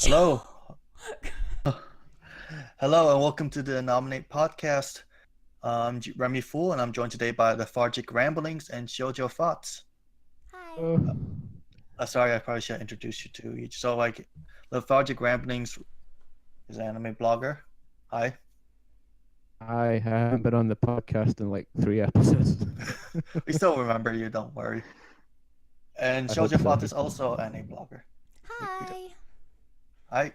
Hello. Hello, and welcome to the Innominate Podcast. I'm Remy Fool, and I'm joined today by Lethargic Ramblings and Shoujo Thoughts. Hi. Uh, Sorry, I probably should introduce you to each. So, Lethargic Ramblings is an anime blogger. Hi. I haven't been on the podcast in like 3 episodes. We still remember you, don't worry. And I hope Shoujo so. Thoughts is also an anime blogger. Hi. Hi.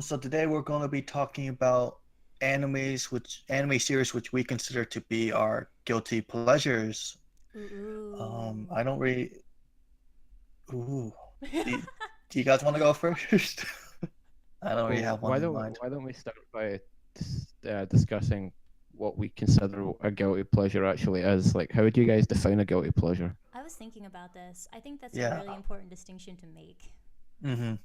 So today we're going to be talking about anime series which we consider to be our guilty pleasures. Ooh. I don't really. Ooh. Do you guys want to go first? I don't really have one in mind. Why don't we start by discussing what we consider a guilty pleasure actually is? Like, how would you guys define a guilty pleasure? I was thinking about this. I think that's Yeah. a really important distinction to make. Mm-hmm.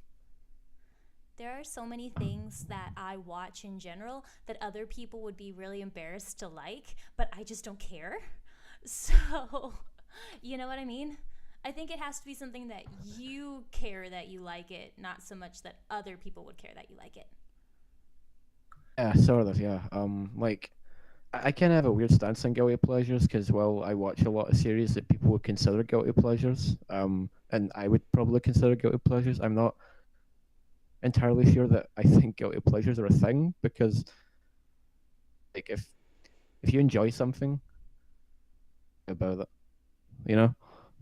There are so many things that I watch in general that other people would be really embarrassed to like, but I just don't care. So, you know what I mean? I think it has to be something that you care that you like it, not so much that other people would care that you like it. Yeah, sort of. Yeah. Like, I kind of have a weird stance on guilty pleasures because, well, I watch a lot of series that people would consider guilty pleasures. And I would probably consider guilty pleasures. I'm not entirely sure that I think guilty pleasures are a thing because, like, if you enjoy something about it, you know.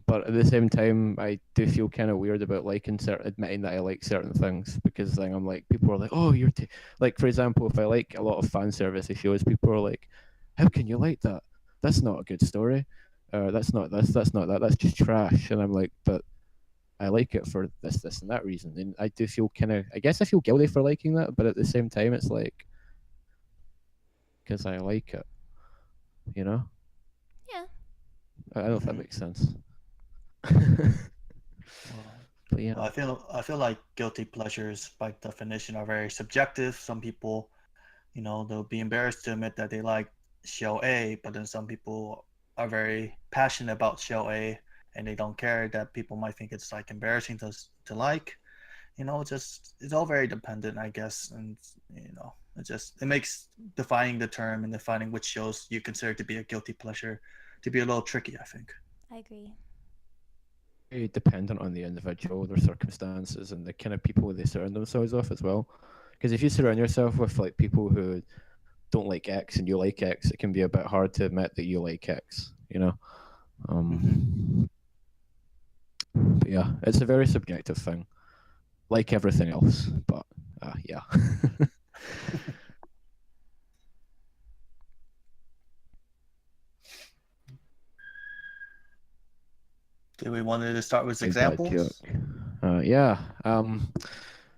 But at the same time, I do feel kind of weird about admitting that I like certain things because then I'm like, people are like, oh, like, for example, if I like a lot of fan service shows, people are like, how can you like that? That's not a good story. That's not this, that's not that, that's just trash. And I'm like, but I like it for this, and that reason. And I do feel I guess I feel guilty for liking that, but at the same time, it's like, because I like it, you know? Yeah. I don't know if that Mhm. makes sense. But yeah. I feel like guilty pleasures by definition are very subjective. Some people, they'll be embarrassed to admit that they like show A, but then some people are very passionate about show A and they don't care that people might think it's like embarrassing to like. It's all very dependent, I guess, and it makes defining the term and defining which shows you consider to be a guilty pleasure to be a little tricky, I think. I agree. Very dependent on the individual, their circumstances, and the kind of people they surround themselves with as well. Because if you surround yourself with like people who don't like X and you like X, it can be a bit hard to admit that you like X. You know. But yeah, it's a very subjective thing, like everything else. But yeah. Do we want to start with Big bad examples? joke. Yeah.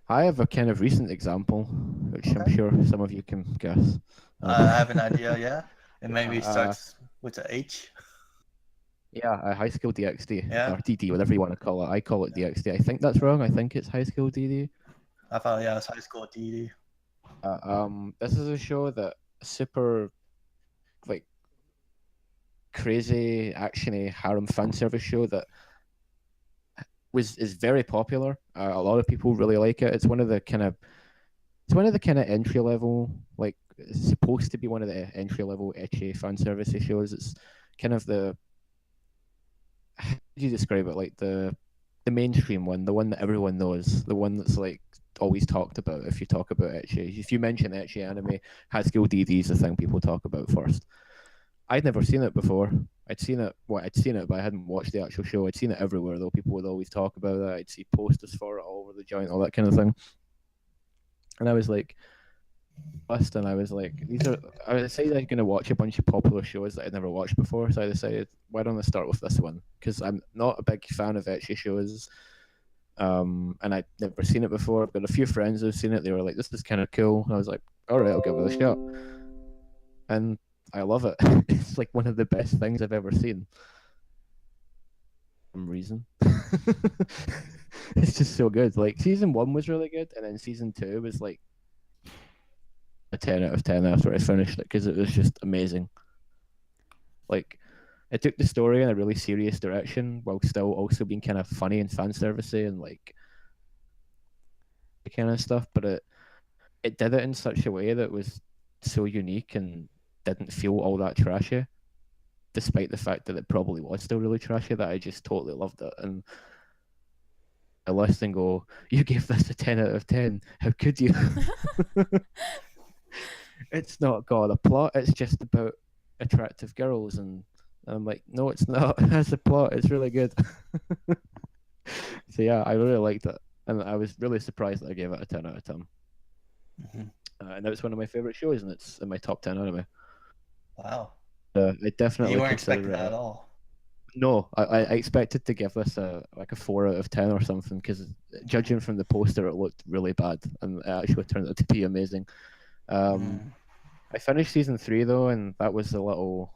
I have a kind of recent example, which I'm Okay. sure some of you can guess. I have an idea, yeah. It maybe Uh, starts with a H. Yeah, High School DxD, Yeah. or DD, whatever you want to call it. I call it DxD. I think that's wrong. I think it's High School DD. I thought, yeah, it's high school DD. This is a show that super, like, crazy, actiony harem fan service show that is very popular. A lot of people really like it. It's one of the kind of entry level, like, it's supposed to be one of the entry level ecchi fan service shows. It's kind of the, how do you describe it? Like the mainstream one, the one that everyone knows, the one that's like always talked about. If you talk about ecchi, if you mention ecchi anime, High School DD is the thing people talk about first. I'd never seen it before. I'd seen it, but I hadn't watched the actual show. I'd seen it everywhere though. People would always talk about it. I'd see posters for it all over the joint, all that kind of thing. And I was like, and I was like, I decided I was going to watch a bunch of popular shows that I'd never watched before. So I decided, why don't I start with this one? Because I'm not a big fan of ecchi shows. And I'd never seen it before. I've got a few friends who've seen it. They were like, this is kind of cool. And I was like, all right, I'll give it a shot. And I love it. It's like one of the best things I've ever seen. For some reason. It's just so good. Like, season 1 was really good, and then season 2 was like a 10 out of 10 after I finished it, because it was just amazing. Like, it took the story in a really serious direction while still also being kind of funny and fan servicey, and like, kind of stuff, but it did it in such a way that was so unique and didn't feel all that trashy, despite the fact that it probably was still really trashy. That I just totally loved it, and I listen and go, "You gave this a 10 out of 10. How could you?" It's not got a plot. It's just about attractive girls, and I'm like, no, it's not. It has a plot. It's really good. So yeah, I really liked it, and I was really surprised that I gave it a 10 out of 10. Mhm. And it's one of my favorite shows, and it's in my top 10 anime. Wow. I definitely You weren't consider expecting it. that at all. No, I expected to give this a 4 out of 10 or something because judging from the poster, it looked really bad, and it actually turned out to be amazing. Mm. I finished season 3 though, and that was a little.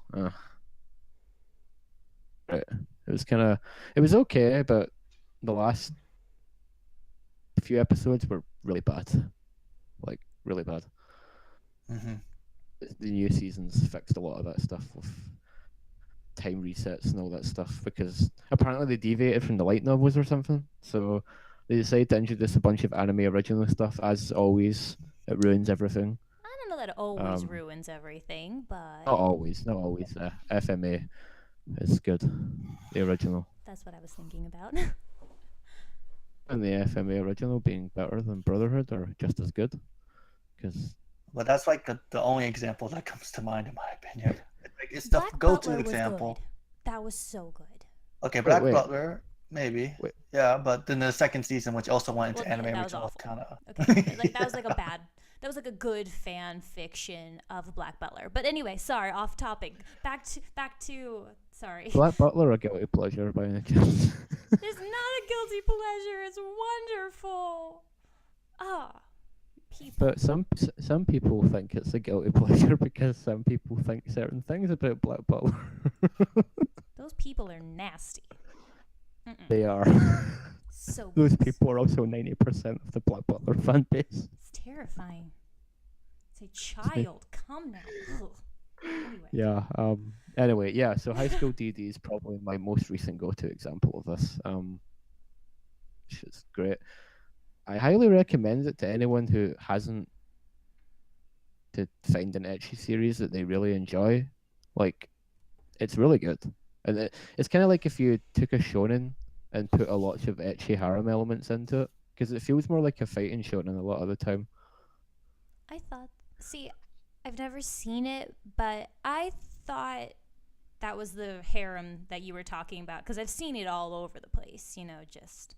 It was kind of. It was okay, but the last few episodes were really bad, like really bad. Hmm. The new seasons fixed a lot of that stuff with time resets and all that stuff because apparently they deviated from the light novels or something. So they decided to introduce a bunch of anime original stuff. As always, it ruins everything. I don't know that it always Um, ruins everything, but Not always, not always. FMA is good, the original, that's what I was thinking about. and the FMA original being better than Brotherhood or just as good because But that's like the only example that comes to mind, in my opinion. It's the Black go-to Butler was example. good. That was so good. Okay, wait, Black wait, Butler, maybe. wait. Yeah, but then the second season, which also went Well, into yeah, anime that was original, awful. kind of. Okay, like that was like a bad. That was like a good fan fiction of Black Butler. But anyway, sorry, off topic. Back to. Sorry. Black Butler a guilty pleasure by any chance? It's not a guilty pleasure. It's wonderful. Ah, people. But some people think it's a guilty pleasure because some people think certain things about Black Butler. Those people are nasty. Mm-mm. They are. So Those gross. people are also 90% of the Black Butler fan base. It's terrifying. It's a child. Come now. Ugh. Anyway. Yeah. Anyway, yeah. So High School DD is probably my most recent go-to example of this. Which is great. I highly recommend it to anyone who hasn't to find an ecchi series that they really enjoy. Like, it's really good, and it's kind of like if you took a shonen and put a lot of ecchi harem elements into it, because it feels more like a fighting shonen a lot of the time. I thought. See, I've never seen it, but I thought that was the harem that you were talking about because I've seen it all over the place. Just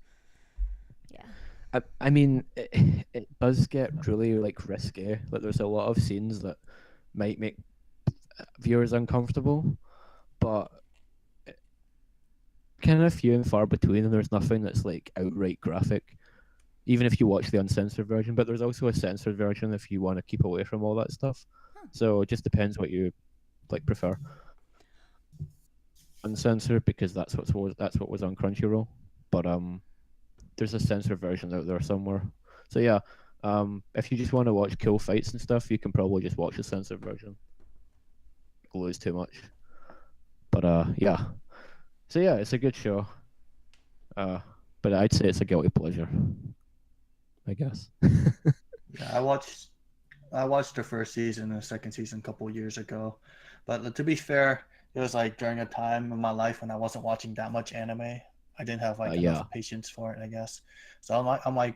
yeah. I mean, it does get really like risque. Like there's a lot of scenes that might make viewers uncomfortable, but kind of few and far between. And there's nothing that's like outright graphic, even if you watch the uncensored version. But there's also a censored version if you want to keep away from all that stuff. Huh. So it just depends what you like prefer. Uncensored because that's what was on Crunchyroll, but there's a censored version out there somewhere. So yeah, if you just want to watch cool fights and stuff, you can probably just watch the censored version. It'll lose too much. But yeah. So yeah, it's a good show. But I'd say it's a guilty pleasure, I guess. Yeah, I watched the first season and the second season a couple of years ago, but to be fair, it was like during a time in my life when I wasn't watching that much anime. I didn't have like Yeah. enough patience for it, I guess. So I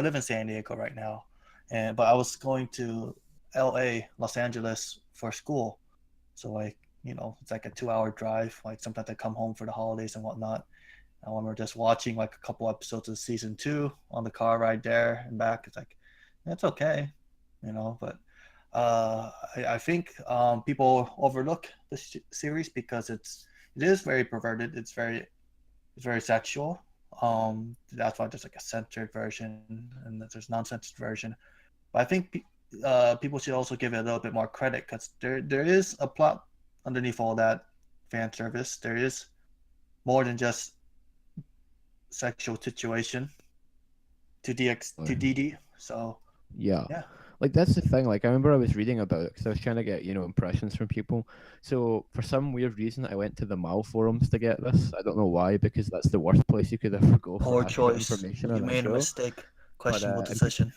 live in San Diego right now, but I was going to L.A., Los Angeles for school, so like it's like a 2-hour drive. Like sometimes I come home for the holidays and whatnot. I remember just watching like a couple episodes of season 2 on the car ride there and back. It's like it's okay, but I think people overlook this series because it is very perverted. It's very sexual. That's why there's like a censored version and there's non-censored version. But I think people should also give it a little bit more credit because there is a plot underneath all that fan service. There is more than just sexual situation to DD. So Yeah. yeah. Like that's the thing. Like I remember I was reading about it because I was trying to get impressions from people. So for some weird reason, I went to the Mal forums to get this. I don't know why, because that's the worst place you could ever go for Poor accurate choice. information You on a made a show. mistake. but questionable and people decision.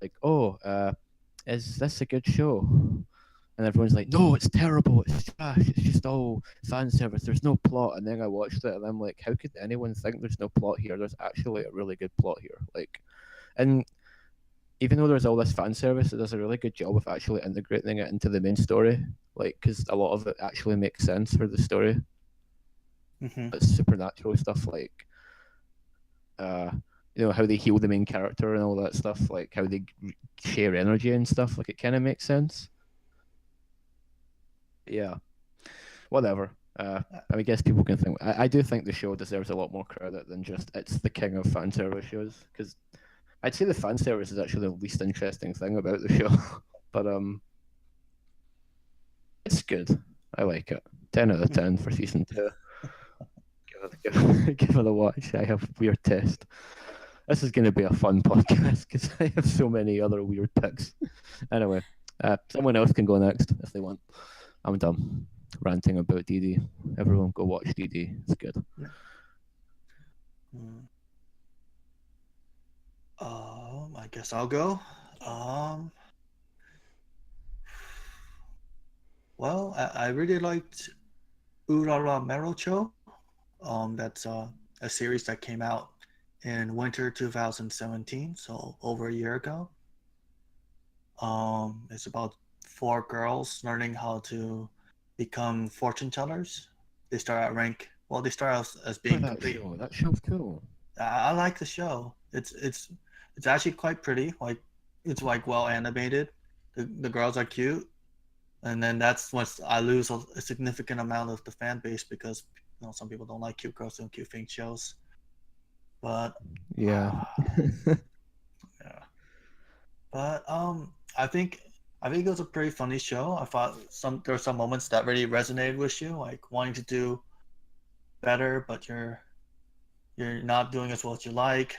like, oh, is this a good show? And everyone's like, no, it's terrible, it's trash, it's just all fan service, there's no plot. And then I watched it and I'm like, how could anyone think there's no plot here? There's actually a really good plot here. Like, and even though there's all this fan service, it does a really good job of actually integrating it into the main story. Like, because a lot of it actually makes sense for the story. Hmm. It's supernatural stuff, like, uh, how they heal the main character and all that stuff, like how they share energy and stuff. Like, it kind of makes sense. Yeah, whatever. I guess people can think. I do think the show deserves a lot more credit than just it's the king of fan service shows. Because I'd say the fan service is actually the least interesting thing about the show. But it's good. I like it. 10 out of 10 for season 2. Give it a watch. I have weird taste. This is going to be a fun podcast because I have so many other weird picks. Anyway, someone else can go next if they want. I'm done ranting about DD. Everyone go watch DD. It's good. I guess I'll go. Well, I really liked Urara Merocho. That's a series that came out in winter 2017, so over a year ago. It's about 4 girls learning how to become fortune tellers. They start at rank. Well, they start out as being complete. That show's cool. I like the show. It's actually quite pretty. Like it's like well animated. The girls are cute, and then that's once I lose a significant amount of the fan base because some people don't like cute girls and cute thing shows. But yeah, yeah. But I think it was a pretty funny show. I thought there were some moments that really resonated with you, like wanting to do better, but you're not doing as well as you like,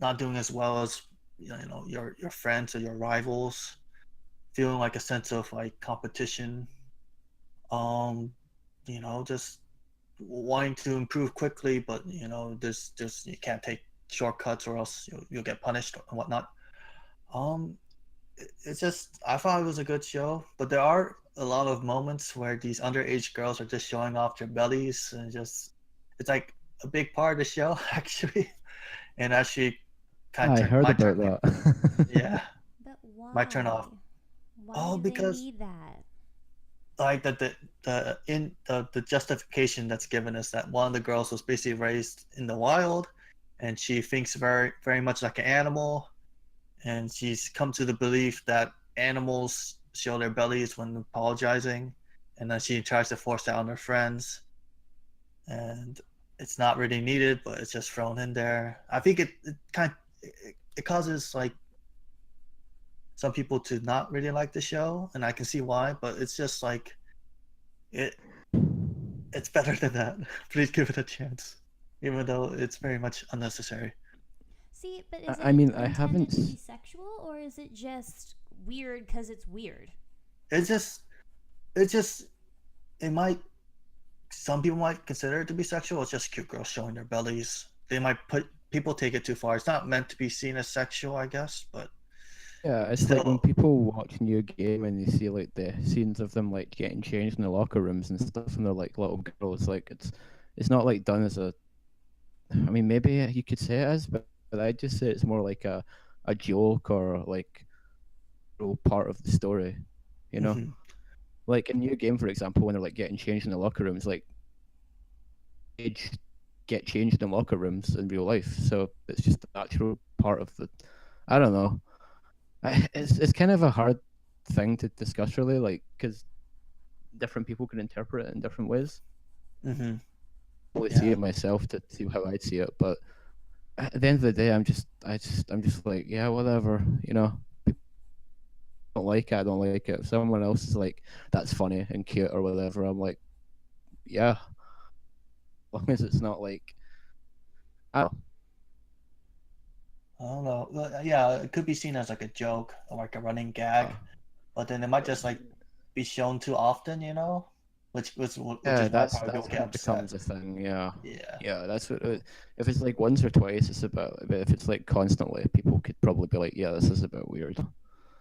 not doing as well as your friends or your rivals, feeling like a sense of like competition. Um, just wanting to improve quickly, but there's you can't take shortcuts or else you'll get punished and whatnot. Um, it's just I thought it was a good show, but there are a lot of moments where these underage girls are just showing off their bellies and just it's like a big part of the show actually, and actually kind of I turned heard my about turn. that. Yeah, But my turn off. why? Why Oh, do they because need that? like the justification that's given is that one of the girls was basically raised in the wild, and she thinks very very much like an animal, and she's come to the belief that animals show their bellies when apologizing, and then she tries to force that on her friends, and it's not really needed, but it's just thrown in there. I think it causes like some people to not really like the show, and I can see why, but it's just like it it's better than that. Please give it a chance, even though it's very much unnecessary. See, but is I it mean, I intended haven't. to be sexual or is it just weird because it's weird? It's just it's just it might some people might consider it to be sexual. It's just cute girls showing their bellies. They might put people take it too far. It's not meant to be seen as sexual, I guess, but Yeah, it's like when still. people watch New Game and they see like the scenes of them like getting changed in the locker rooms and stuff, and they're like little girls. Like it's not like done as a. I mean, maybe you could say it as, but I just say it's more like a joke or like part of the story, you know. Mhm. Like in New Game, for example, when they're like getting changed in the locker rooms, like age get changed in locker rooms in real life, so it's just a natural part of the. I don't know. It's kind of a hard thing to discuss, really, like because different people can interpret it in different ways. Mhm. I only see Yeah. it myself to see how I'd see it, but at the end of the day, I'm just like, yeah, whatever, you know. People don't like it, I don't like it. If someone else is like, that's funny and cute or whatever, I'm like, yeah, as long as it's not like, I don't I don't know. Well, yeah, it could be seen as like a joke or like a running gag, know. but then it might just like be shown too often. which Yeah, is why that's probably people that's get when it upset. becomes a thing. Yeah, Yeah, yeah. That's what. If it's like once or twice, it's about. But if it's like constantly, people could probably be like, "Yeah, this is a bit weird."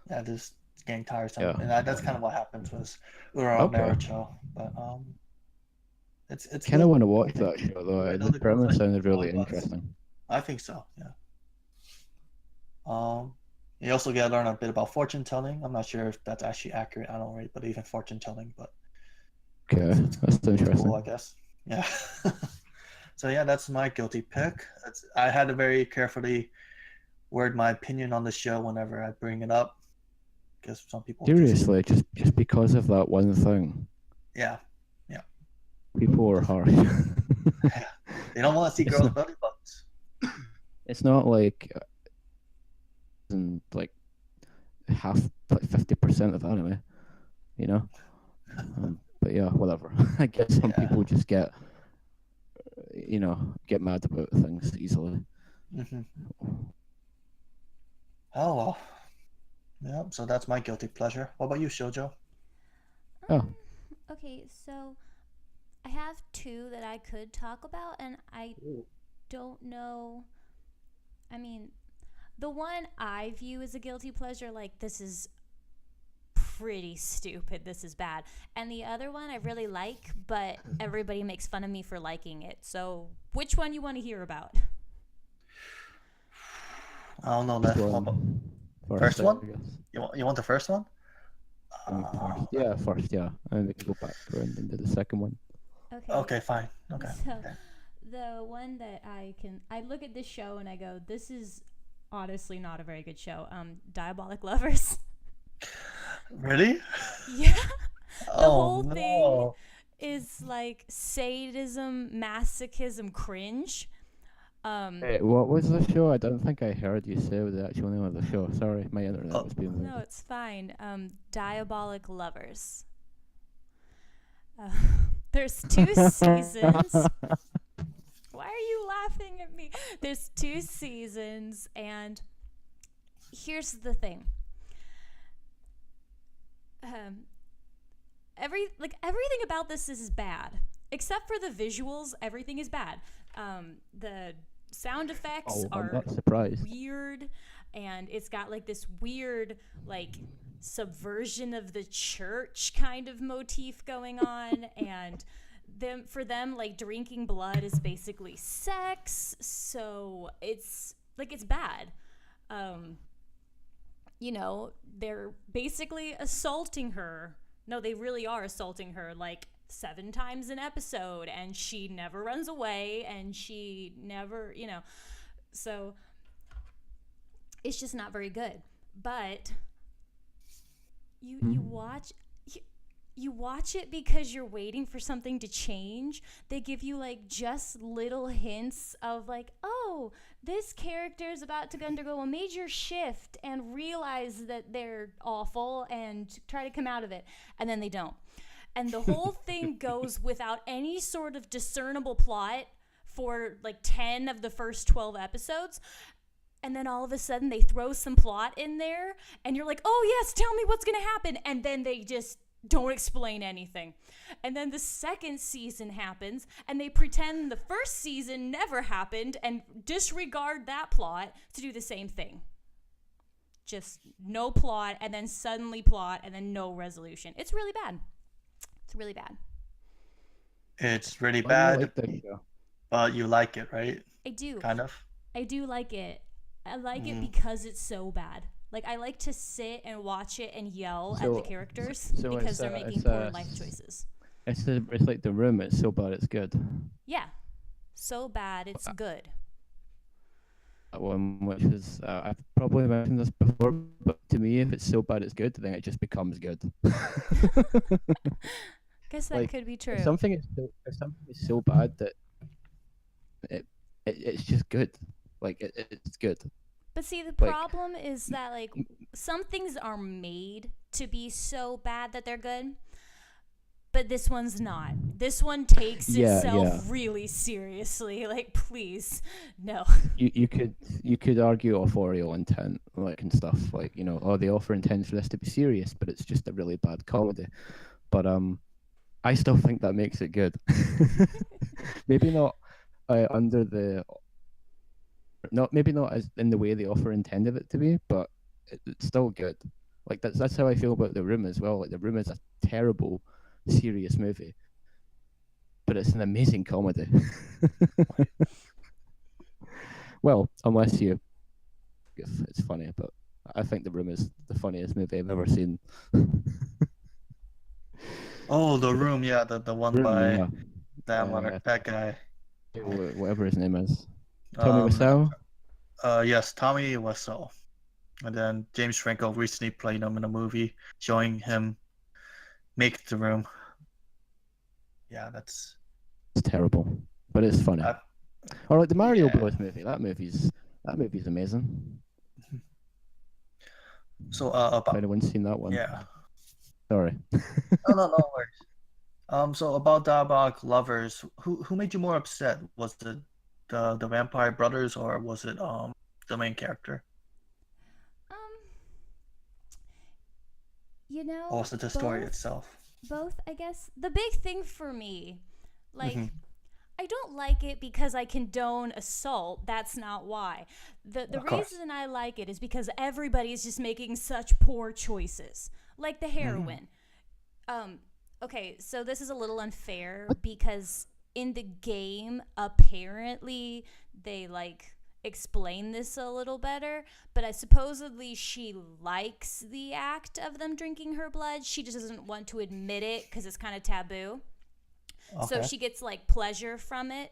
yeah, just getting tiresome, Yeah. and that's kind of what happens with Uro Okay. Naruto. But it's Kind of good. want to I watch think that show though. I know The the girls premise like it sounded as well, really but interesting. I think so. Yeah. Um, you also get to learn a bit about fortune telling. I'm not sure if that's actually accurate. I don't really believe in fortune telling, but Okay, it's it's, that's it's cool, I interesting. guess. Yeah. So yeah, that's my guilty pick. I had to very carefully word my opinion on the show whenever I bring it up, because some people just Seriously, just because of that one thing, yeah, yeah, people are harsh. yeah. They don't want to see it's girls' not. belly buttons. It's not like and like half, like 50% of anime. You know. But yeah, whatever. I guess some Yeah. people just get mad about things easily. Hmm. Oh well. Yeah. So that's my guilty pleasure. What about you, Shoujo? Oh, Okay, so I have two that I could talk about, and I don't know. I mean, the one I view as a guilty pleasure, like, this is pretty stupid, this is bad. And the other one I really like, but everybody makes fun of me for liking it. So, which one you want to hear about? I don't know first that. What about one first, first I one? guess. You want the first one? Maybe first. Yeah, first. Yeah, and we can go back around into the second one. Okay, Okay, fine. Okay. so Okay. the one that I look at this show and I go, this is honestly not a very good show. Diabolic Lovers. Really? Yeah. The Oh whole thing no. is like sadism, masochism, cringe. Hey, what was the show? I don't think I heard you say the actual name of the show. Sorry, my internet Oh, was being No, weird. it's fine. Diabolic Lovers. Uh, there's two seasons. Why are you laughing at me? There's two seasons, and here's the thing. Um, everything about this is bad, except for the visuals. Everything is bad. The sound effects Oh, I'm are not surprised. weird, and it's got like this weird like subversion of the church kind of motif going on, and for them like drinking blood is basically sex, so it's bad. um they're basically assaulting her. No, they really are assaulting her like 7 times an episode, and she never runs away, and she never, so it's just not very good. But you watch you watch it because you're waiting for something to change. They give you like just little hints of like, oh, this character is about to undergo a major shift and realize that they're awful and try to come out of it. And then they don't. And the whole thing goes without any sort of discernible plot for like 10 of the first 12 episodes. And then all of a sudden they throw some plot in there, and you're like, oh yes, tell me what's gonna happen. And then they just don't explain anything. And then the second season happens, and they pretend the first season never happened and disregard that plot to do the same thing. Just no plot, and then suddenly plot, and then no resolution. It's really bad. It's really bad. it's really Why do you bad, like this show? but you like it, right? I do. Kind of. I do like it. I like it Mm. because it's so bad. Like, I like to sit and watch it and yell at the characters so because they're making it's poor life choices. it's like The Room. It's so bad it's good. Yeah. So bad, it's good. That one, which is I've probably mentioned this before, but to me, if it's so bad it's good, then it just becomes good. Guess that Like, could be true. if something is so bad that it's just good. Like it's good. But see, the Like, problem is that, like, some things are made to be so bad that they're good, but this one's not. This one takes itself really seriously. Like, please, no. you could argue authorial intent, like, and stuff, like, oh, they offer intent for this to be serious, but it's just a really bad comedy. But I still think that makes it good. Maybe not under the maybe not as in the way the author intended it to be, but it's still good. Like that's how I feel about The Room as well. Like The Room is a terrible, serious movie, but it's an amazing comedy. Well, unless you, if it's funny, but I think The Room is the funniest movie I've ever seen. Oh, The Room, yeah, the one Room, by yeah. that guy. Whatever his name is. Tommy Um, Wiseau. yes, Tommy Wiseau. And then James Franco recently played him in a movie, showing him make The Room. Yeah, that's. It's terrible, but it's funny. I, Or like the Mario yeah. Bros movie. That movie's amazing. So If about anyone's seen that one, yeah. sorry. No worries. So about Diabolic Lovers, who made you more upset? Was it the Vampire Brothers, or was it the main character, Um, or was it the story itself? both, I guess. The big thing for me, like, Mm-hmm. I don't like it because I condone assault. That's not why. The Of course. reason I like it is because everybody is just making such poor choices. Like the heroine. Okay, so this is a little unfair because in the game, apparently they like explain this a little better, but I supposedly she likes the act of them drinking her blood. She just doesn't want to admit it because it's kind of taboo. So Okay. she gets like pleasure from it.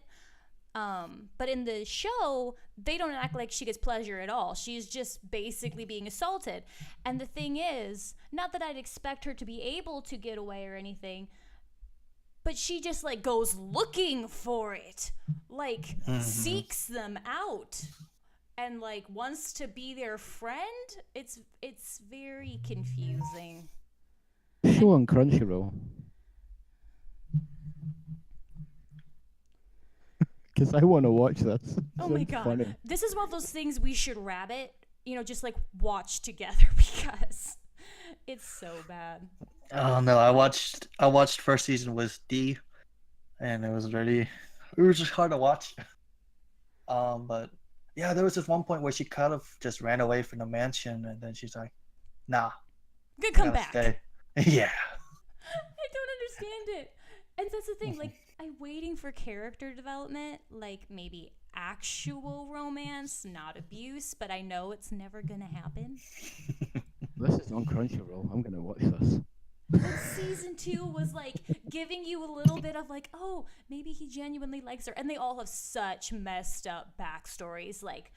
But in the show, they don't act like she gets pleasure at all. She's just basically being assaulted. And the thing is, not that I'd expect her to be able to get away or anything, but she just like goes looking for it, like seeks them out and like wants to be their friend. It's very confusing. Show on Crunchyroll. Because I want to watch this. Oh my Sounds god. funny. This is one of those things we should rabbit, just like watch together because it's so bad. Oh no, I watched first season with D, and it was just hard to watch. But yeah, there was this one point where she kind of just ran away from the mansion, and then she's like, "Nah, Good I come gotta back. stay." Yeah. I don't understand it. And that's the thing, like I'm waiting for character development, like maybe actual romance, not abuse, but I know it's never gonna happen. This is on Crunchyroll. I'm gonna watch this. And season 2 was like giving you a little bit of like, oh, maybe he genuinely likes her. And they all have such messed up backstories, like,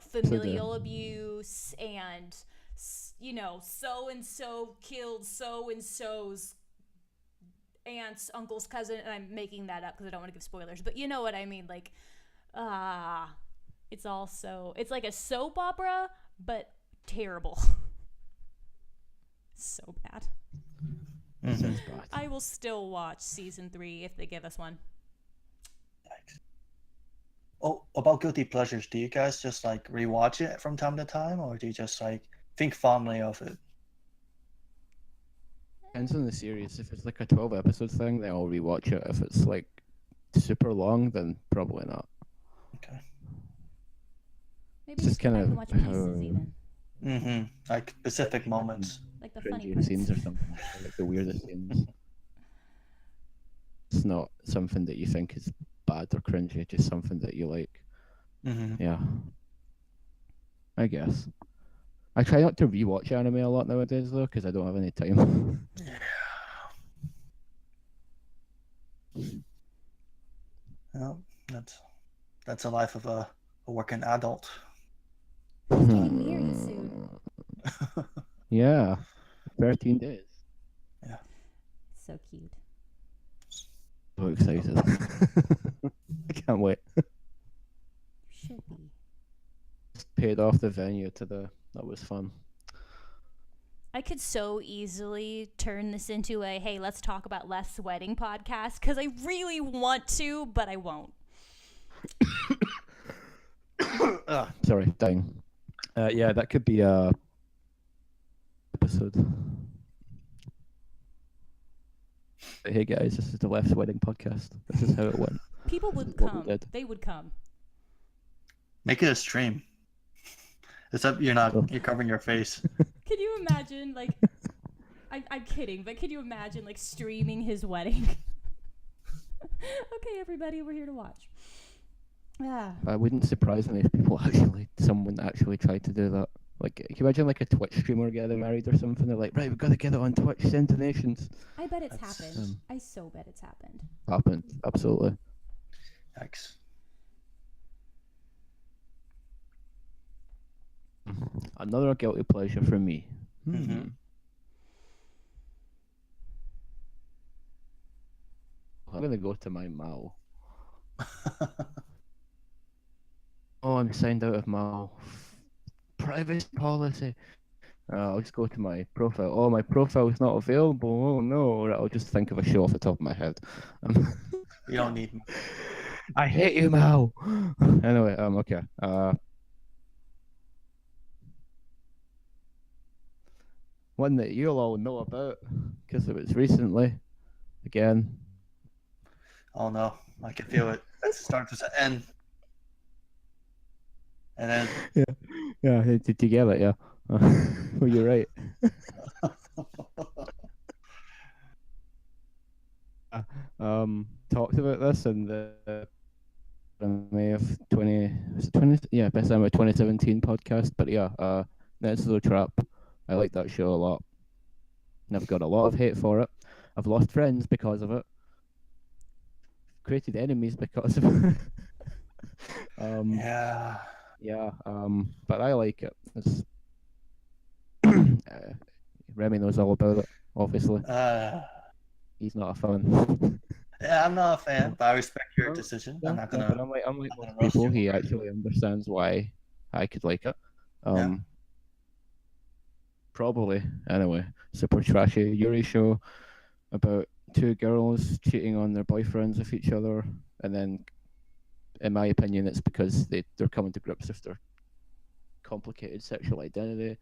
familial abuse and, so and so killed so and so's aunt's uncle's cousin. And I'm making that up because I don't want to give spoilers, but you know what I mean. Like, it's like a soap opera, but terrible. So bad. Sounds bad. I will still watch season 3 if they give us one. Yikes. Oh, about guilty pleasures, do you guys just like rewatch it from time to time, or do you just like think fondly of it? Depends on the series. If it's like a 12 episode thing, then I'll rewatch it. If it's like super long, then probably not. Okay. Maybe It's just go back kind and of watch pieces even. Like specific moments. Like the funny cringy parts. scenes or something, like the weirdest scenes. It's not something that you think is bad or cringy, just something that you like. Yeah. I guess. I try not to rewatch anime a lot nowadays though, because I don't have any time. Well, that's a life of a working adult. It's getting weird soon. Yeah. 13 days. So cute. So excited. I can't wait. Should be. Just paid off the venue that was fun. I could so easily turn this into a hey, let's talk about less sweating podcast because I really want to, but I won't. Sorry, dying. Yeah, that could be a episode. Hey guys, this is the Left's Wedding Podcast. This is how it went. People This would is what we come. did. They would come. Make it a stream. Except Oh. you're covering your face. Can you imagine, like, I'm kidding, but can you imagine, like, streaming his wedding? Okay, everybody, we're here to watch. Yeah. I wouldn't surprise me if someone actually tried to do that. Like, can you imagine like a Twitch streamer getting married or something? They're like, right, we've got to get it on Twitch, send donations. I bet it's That's, happened. I so bet it's happened. Happened, absolutely. Yikes. Another guilty pleasure for me. Mhm. I'm gonna go to my Mao. Oh, I'm signed out of Mao. Privacy policy. I'll just go to my profile. Oh, my profile is not available. Oh no! Right, I'll just think of a show off the top of my head. You don't need me. I hate you, Mao. Anyway, okay. One that you'll all know about because it was recently. Again. Oh no, I can feel it. It starts to end. And then Yeah. Did you get it? Yeah. Well, you're right. Talked about this in the May of 20 was it 20 yeah best time of 2017 podcast. But yeah, Netsuzo Trap. I like that show a lot. And I've got a lot of hate for it. I've lost friends because of it. Created enemies because of it. yeah. Yeah, but I like it. It's Remy knows all about it, obviously. He's not a fan. Yeah, I'm not a fan, but I respect your decision. I'm not But gonna. unlike I'm most gonna roast people, you he over it. actually understands why I could like it. Yeah. Probably. Anyway, super trashy Yuri show about two girls cheating on their boyfriends with each other, and then, in my opinion, it's because they're coming to grips with their complicated sexual identity.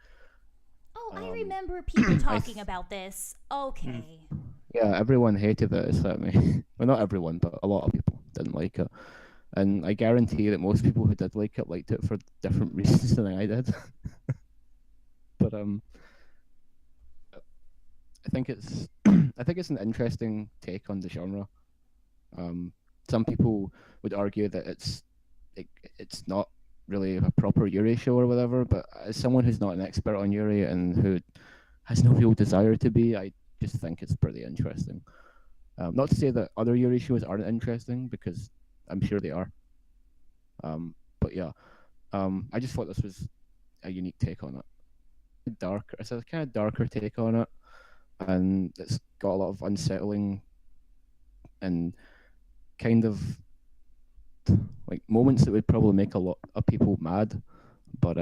Oh, I remember people talking th- about this. Okay. Yeah, everyone hated it except me. Well, not everyone, but a lot of people didn't like it. And I guarantee that most people who did like it liked it for different reasons than I did. But I think it's an interesting take on the genre. Some people would argue that it's not really a proper Yuri show or whatever, but as someone who's not an expert on Yuri and who has no real desire to be, I just think it's pretty interesting. Not to say that other Yuri shows aren't interesting, because I'm sure they are. But yeah, I just thought this was a unique take on it. It's a kind of darker take on it, and it's got a lot of unsettling and kind of like moments that would probably make a lot of people mad. But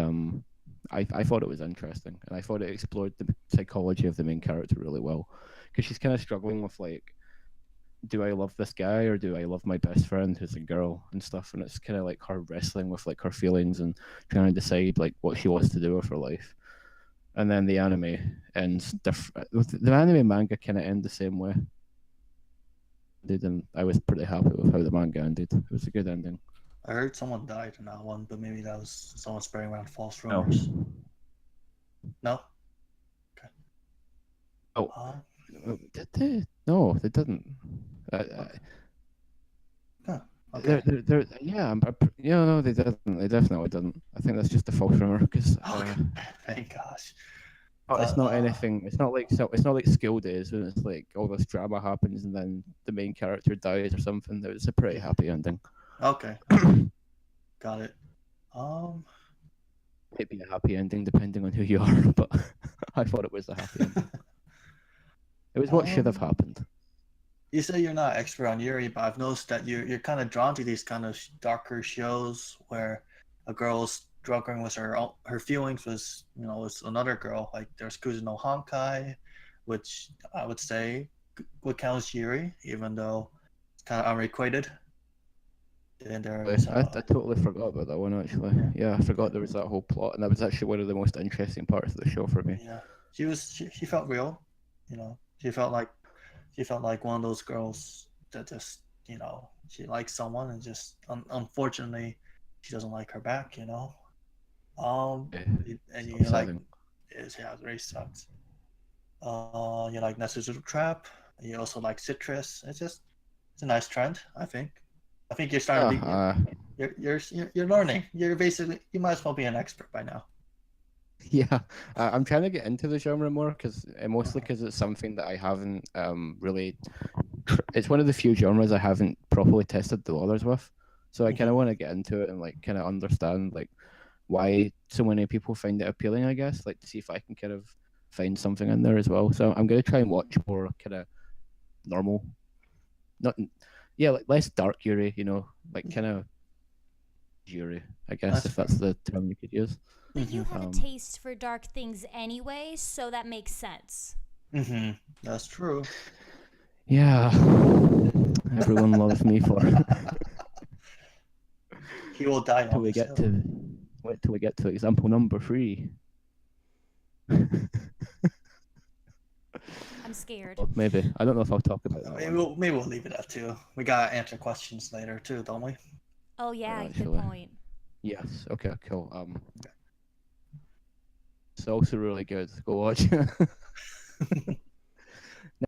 I thought it was interesting, and I thought it explored the psychology of the main character really well, because she's kind of struggling with like, do I love this guy or do I love my best friend who's a girl and stuff, and it's kind of like her wrestling with like her feelings and trying to decide like what she wants to do with her life. And then the anime ends different. The anime manga kind of end the same way. And I was pretty happy with how the manga ended. It was a good ending. I heard someone died in that one, but maybe that was someone spreading around false No. rumors. No. Okay. Oh. Did they? No, they didn't. Okay. No, they didn't. They definitely didn't. I think that's just a false rumor because. Okay. Thank gosh. It's not anything. It's not like School Days when it's like all this drama happens and then the main character dies or something. It was a pretty happy ending. Okay. Got it. Maybe a happy ending depending on who you are, but I thought it was a happy ending. It was what should have happened. You say you're not expert on Yuri, but I've noticed that you're kind of drawn to these kind of darker shows where a girl's struggling with her feelings with another girl. Like there's Kuzuno Honkai, which I would say would count as Yuri, even though it's kind of unrequited. And there's I totally forgot about that one actually. Yeah, I forgot there was that whole plot, and that was actually one of the most interesting parts of the show for me. Yeah, she felt real. She felt like she felt like one of those girls that just, she likes someone and just unfortunately she doesn't like her back. Yeah, And so you like, upsetting. yeah, it really sucks. You like Necessary Trap. You also like Citrus. It's a nice trend, I think. I think you're starting Yeah, to be you're learning. You're basically you might as well be an expert by now. yeah. I'm trying to get into the genre more because mostly Uh-huh. because it's something that I haven't really. It's one of the few genres I haven't properly tested the others with, so I kind of Hmm. want to get into it and like kind of understand like why so many people find it appealing. I guess like to see if I can kind of find something in there as well. So I'm gonna try and watch more kind of normal, not yeah, like less dark Yuri, like kind of Yuri, I guess That's if fair. that's the term you could use. But you Hmm. have a Um, taste for dark things anyway, so that makes sense. Hmm. That's true. yeah, everyone loves me for He will die till on we this get hill. to wait till we get to example number 3. I'm scared. Well, maybe I don't know if I'll talk about that Maybe one. we'll leave it at two. We gotta answer questions later too, don't we? Oh, yeah, good Actually, point. yes. Okay, cool. It's also really good. Go watch.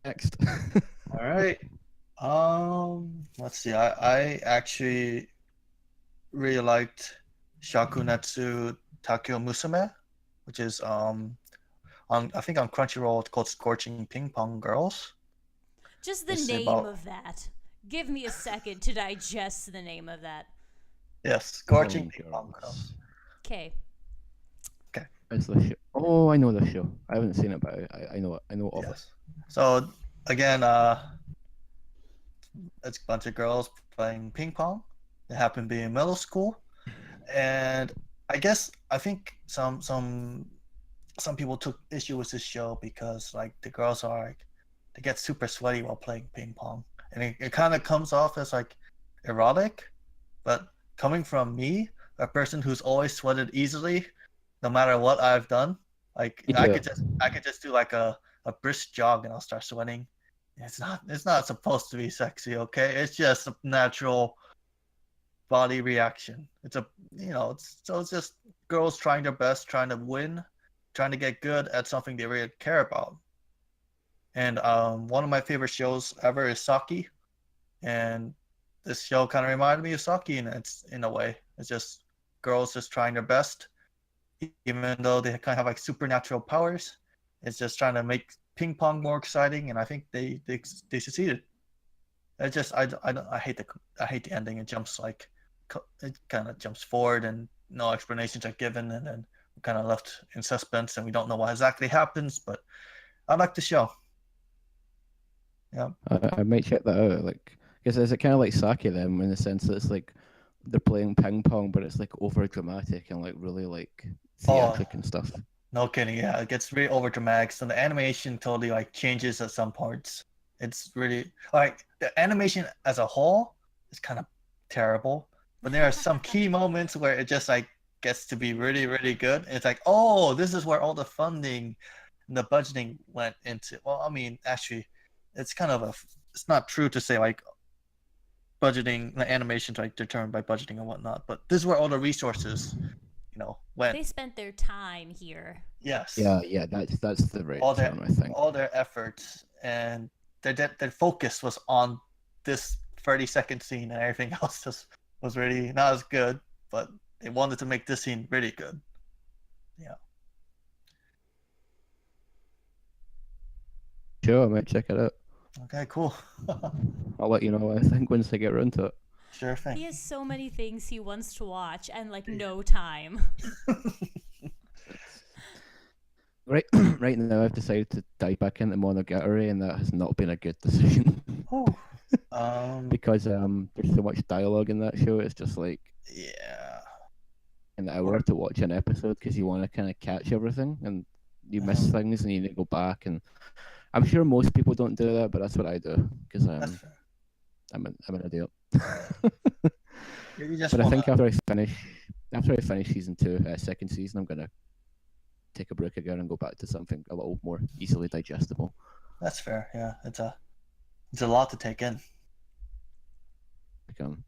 Next. All right. Let's see. I actually really liked Shakunetsu Takeo Musume, which is on I think on Crunchyroll it's called Scorching Ping Pong Girls. Just the This is name about of that. Give me a second to digest the name of that. yes, Scorching Pong Ping Pong Girls. Girls. Okay. Okay. It's the show. Oh, I know the show. I haven't seen it, but I know it. I know of it. Yes. So again, it's a bunch of girls playing ping pong. They happen to be in middle school, and I think some people took issue with this show because like the girls are like they get super sweaty while playing ping pong, and it kind of comes off as like erotic. But coming from me, a person who's always sweated easily, no matter what I've done, like Me too. I could just do like a brisk jog and I'll start sweating. It's not supposed to be sexy, okay? It's just a natural body reaction. It's just girls trying their best, trying to win, trying to get good at something they really care about. And one of my favorite shows ever is Saki, and this show kind of reminded me of Saki, and it's in a way, it's just girls just trying their best, even though they kind of have like supernatural powers. It's just trying to make ping pong more exciting, and I think they succeeded. I hate the ending. It jumps like it kind of jumps forward and no explanations are given, and then we're kind of left in suspense and we don't know what exactly happens. But I like the show. Yeah. I might check that out. Like, because is it kind of like Sake then, in the sense that it's like they're playing ping pong, but it's like over dramatic and like really like Oh, theatric and stuff. no kidding. Yeah, it gets really over dramatic. So the animation totally like changes at some parts. It's really like the animation as a whole is kind of terrible, but there are some key moments where it just like gets to be really, really good. And it's like, oh, this is where all the funding and the budgeting went into. Well, I mean, actually, it's kind of a. It's not true to say like budgeting the animations like determined by budgeting and whatnot, but this is where all the resources, went. They spent their time here. Yes, Yeah, that's the right all their term, I think. all their efforts and their focus was on this 30-second scene, and everything else just was really not as good, but they wanted to make this scene really good. Yeah. Sure, I might check it out. Okay, cool. I'll let you know what I think once I get around to it. Sure thing. He has so many things he wants to watch and like no time. Right, right now I've decided to dive back into Monogatari, and that has not been a good decision Oh. because there's so much dialogue in that show. It's just like Yeah. an hour to watch an episode because you want to kind of catch everything, and you miss things, and you need to go back. And I'm sure most people don't do that, but that's what I do because That's fair. I'm an idiot. You just But I wanna. think after I finish season 2, second season, I'm gonna take a break again and go back to something a little more easily digestible. That's fair. Yeah, It's a lot to take in. Become.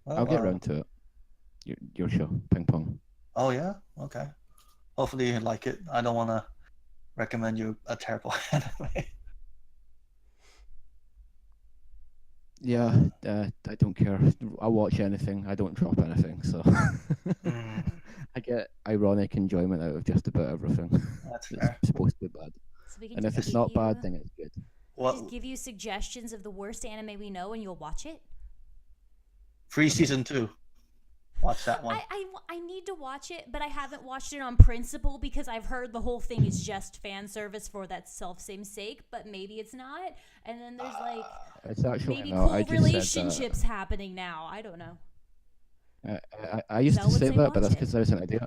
Well, I'll get round to it. Your show, Ping Pong. Oh yeah, okay. Hopefully you like it. I don't want to recommend you a terrible anime. Yeah, I don't care. I'll watch anything. I don't drop anything, so Mm, I get ironic enjoyment out of just about everything. that's It's fair. supposed to be bad, So we can and if just it's give not you, bad, then it's good. What just give you suggestions of the worst anime we know, and you'll watch it. free season 2? Watch that one. I need to watch it, but I haven't watched it on principle because I've heard the whole thing is just fan service for that self-same sake, but maybe it's not. And then there's like It's actually maybe not. cool I just relationships happening now. I don't know. I used So to would say say that, but watch that's it. because I was an idiot.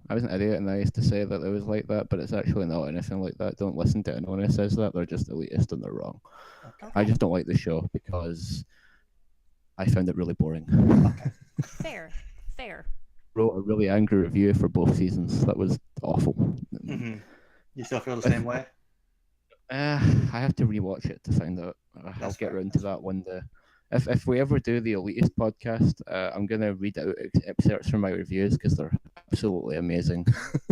I was an idiot, and I used to say that it was like that, but it's actually not anything like that. Don't listen to anyone who says that. They're just elitist and they're wrong. Okay. I just don't like the show because I found it really boring. Okay. Fair. Wrote a really angry review for both seasons. That was awful. Hmm. You still feel the same way? I have to rewatch it to find out. I'll That's get fair. round to that one day. If we ever do the Elitist podcast, I'm gonna read out excerpts from my reviews because they're absolutely amazing.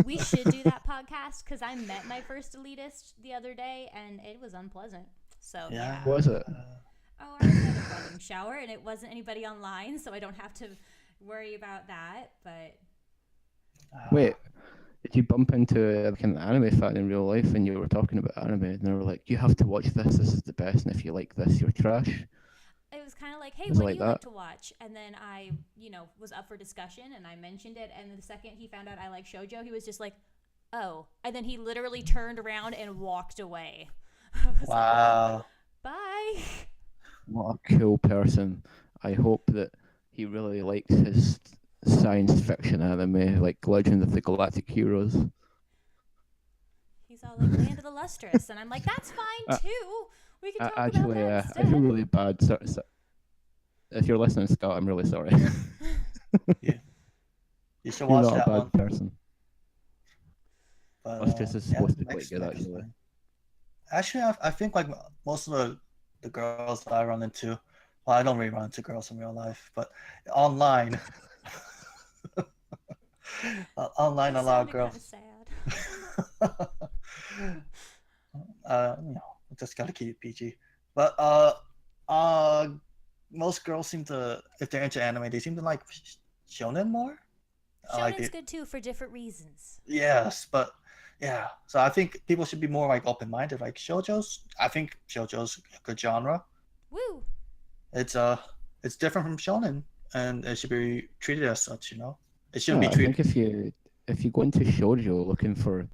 We should do that podcast because I met my first elitist the other day and it was unpleasant. So Yeah. Was it? Oh, I had a running shower and it wasn't anybody online, so I don't have to worry about that. But Wait, did you bump into like an anime fan in real life and you were talking about anime and they were like, "You have to watch this. This is the best, and if you like this, you're trash." it was kind of like, hey, Was it what do like you like that? to watch? And then I, was up for discussion and I mentioned it. And the second he found out I like shoujo, he was just like, oh. And then he literally turned around and walked away. I was like, Wow. bye. What a cool person. I hope that he really likes his science fiction anime, like Legend of the Galactic Heroes. He's all like, Land of the Lustrous. And I'm like, that's fine Uh, too. We can talk Actually, about that I feel instead. really bad. If you're listening, Scott, I'm really sorry. You should You're watch not a that bad one. person. But, Lustrous is yeah, supposed to be quite next- good, next actually. one. Actually, I think like most of the girls that I run into, well, I don't really run into girls in real life, but online, online, a That lot of sounded girls. kinda sad. Just gotta keep it PG. But most girls seem to, if they're into anime, they seem to like shonen more. Like Shonen's good too for different reasons. yes, but yeah. So I think people should be more like open-minded. Like shoujo's, I think shoujo's a good genre. Woo! It's different from shonen, and it should be treated as such. It Yeah, shouldn't I be treated. think if you go into shoujo looking for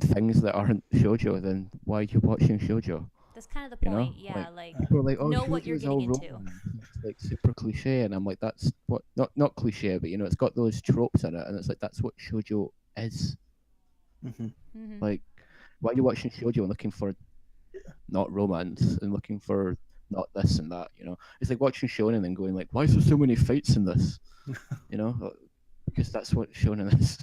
things that aren't shoujo, then why are you watching shoujo? That's kind of the You know, point. Yeah, like People are like, "Oh, know what you're shoujo's all getting into." romance. It's like super cliche," and I'm like, "That's what not cliche, but it's got those tropes in it, and it's like that's what shoujo is." Hmm. hmm Like, why are you watching shoujo and looking for not romance and looking for not this and that? It's like watching shonen and going like, "Why is there so many fights in this?" Because that's what shonen is.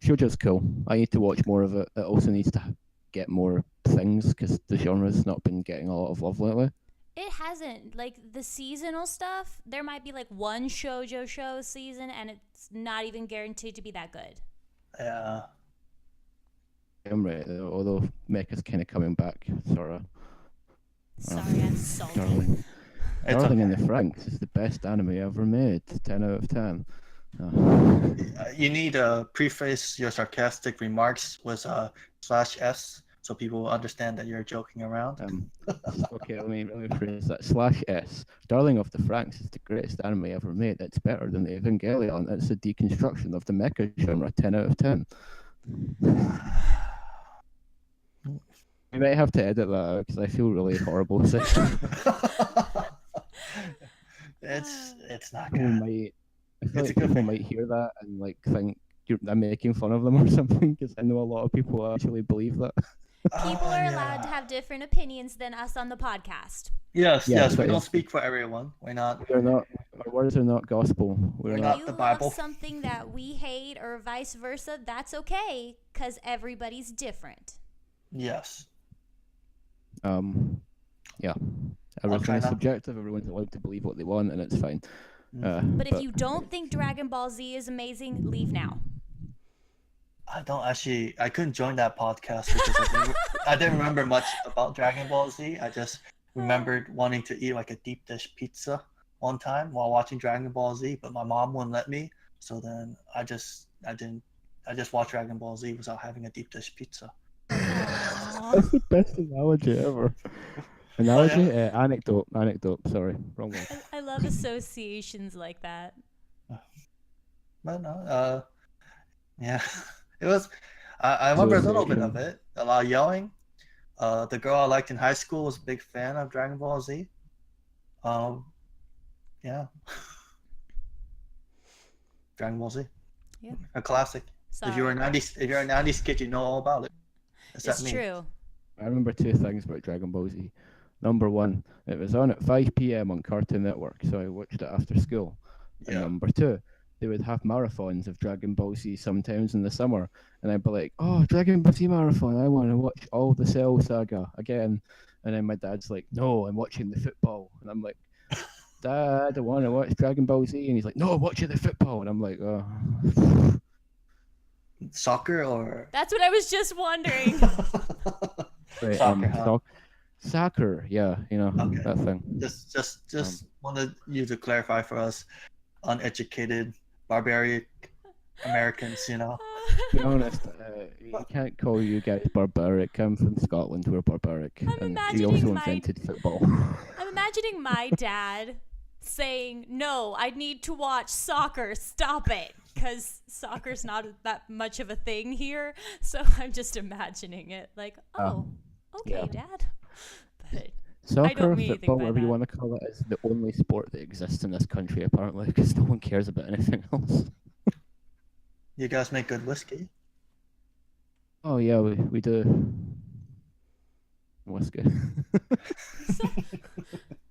Shoujo's cool. I need to watch more of it. It also needs to get more things because the genre's not been getting a lot of love lately. It hasn't. Like the seasonal stuff, there might be like one shoujo show a season, and it's not even guaranteed to be that good. Yeah. I'm right, although Mecha's kind of coming back, sort of. Sorry, I'm salty. Darling, It's Darling in okay. the Franxx is the best anime ever made. 10 out of 10. Oh. You need to preface your sarcastic remarks with /s so people will understand that you're joking around. Okay, let me rephrase that. /S. Darling of the Franxx is the greatest anime ever made. It's better than the Evangelion. It's a deconstruction of the mecha genre. 10 out of 10. We might have to edit that out because I feel really horrible. It's not People good. might, I It's feel a like good people thing. might hear that and like think I'm making fun of them or something because I know a lot of people actually believe that. People are Yeah. allowed to have different opinions than us on the podcast. Yes, Yeah, yes. We but don't it's- speak for everyone. We're not. We're not Our words are not gospel. We're We're If not. not you the love Bible. something that we hate or vice versa, that's okay because everybody's different. Yes. Yeah. I'll Everything try is not. subjective. Everyone's allowed to believe what they want, and it's fine. But if But you don't think Dragon Ball Z is amazing, leave now. I don't actually. I couldn't join that podcast because I didn't remember much about Dragon Ball Z. I just remembered wanting to eat like a deep dish pizza one time while watching Dragon Ball Z, but my mom wouldn't let me. So then I didn't. I just watched Dragon Ball Z without having a deep dish pizza. Aww. that's the best analogy ever. Analogy? Anecdote. Sorry, wrong one. I love associations like that. But no, yeah, it was. I remember a little bit of Association. it. A lot of yelling. The girl I liked in high school was a big fan of Dragon Ball Z. Um, yeah, Dragon Ball Z, Yeah. a classic. Sorry. If you're a '90s kid, you know all about it. Except It's me. true. I remember two things about Dragon Ball Z. Number one, it was on at 5 p.m. on Cartoon Network, so I watched it after school. And Yeah. number two, they would have marathons of Dragon Ball Z sometimes in the summer, and I'd be like, "Oh, Dragon Ball Z marathon! I want to watch all the Cell Saga again." And then my dad's like, "No, I'm watching the football," and I'm like, "Dad, I want to watch Dragon Ball Z," and he's like, "No, I'm watching the football," and I'm like, "Oh." Soccer or That's what I was just wondering. Right, soccer, huh? Soccer, yeah, Okay. that thing. Just wanted you to clarify for us, uneducated, barbaric Americans. To be honest, you can't call you guys barbaric. I'm from Scotland, we're barbaric. I'm And we imagining also my- invented football. I'm imagining my dad saying, "No, I need to watch soccer. Stop it." Because soccer's not that much of a thing here. So I'm just imagining it like, oh, okay, yeah. Dad. But Soccer, mean anything football, by whatever you that. want to call it, is the only sport that exists in this country, apparently, because no one cares about anything else. You guys make good whiskey. Oh, yeah, we do. Whiskey. So, did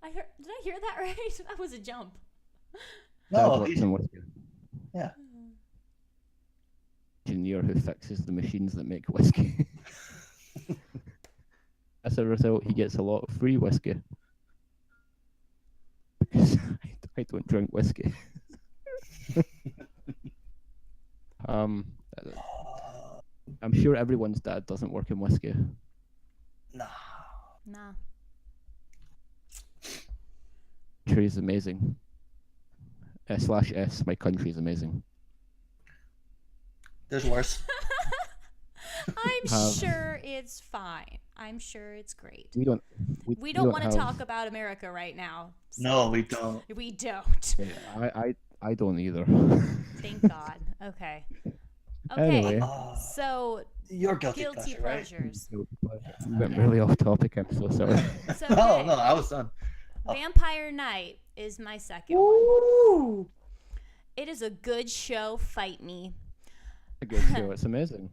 I hear that right? That was a jump. Dad No, works in whiskey. yeah. Engineer who fixes the machines that make whiskey. As a result, he gets a lot of free whiskey. Because I don't drink whiskey. I'm sure everyone's dad doesn't work in whiskey. Nah. Nah. Country is amazing. /S, my country is amazing. There's worse. I'm Have- sure it's fine. I'm sure it's great. We don't. We don't want to have- talk about America right now. So No, we don't. we don't. I don't either. Thank God. Okay. Okay. Anyway. So You're guilty, guilty pleasure, right? pleasures. We went really off topic. I'm so sorry. So No, okay. no, I was done. Vampire Knight is my second one. Ooh. It is a good show. Fight me. A good show. It's amazing.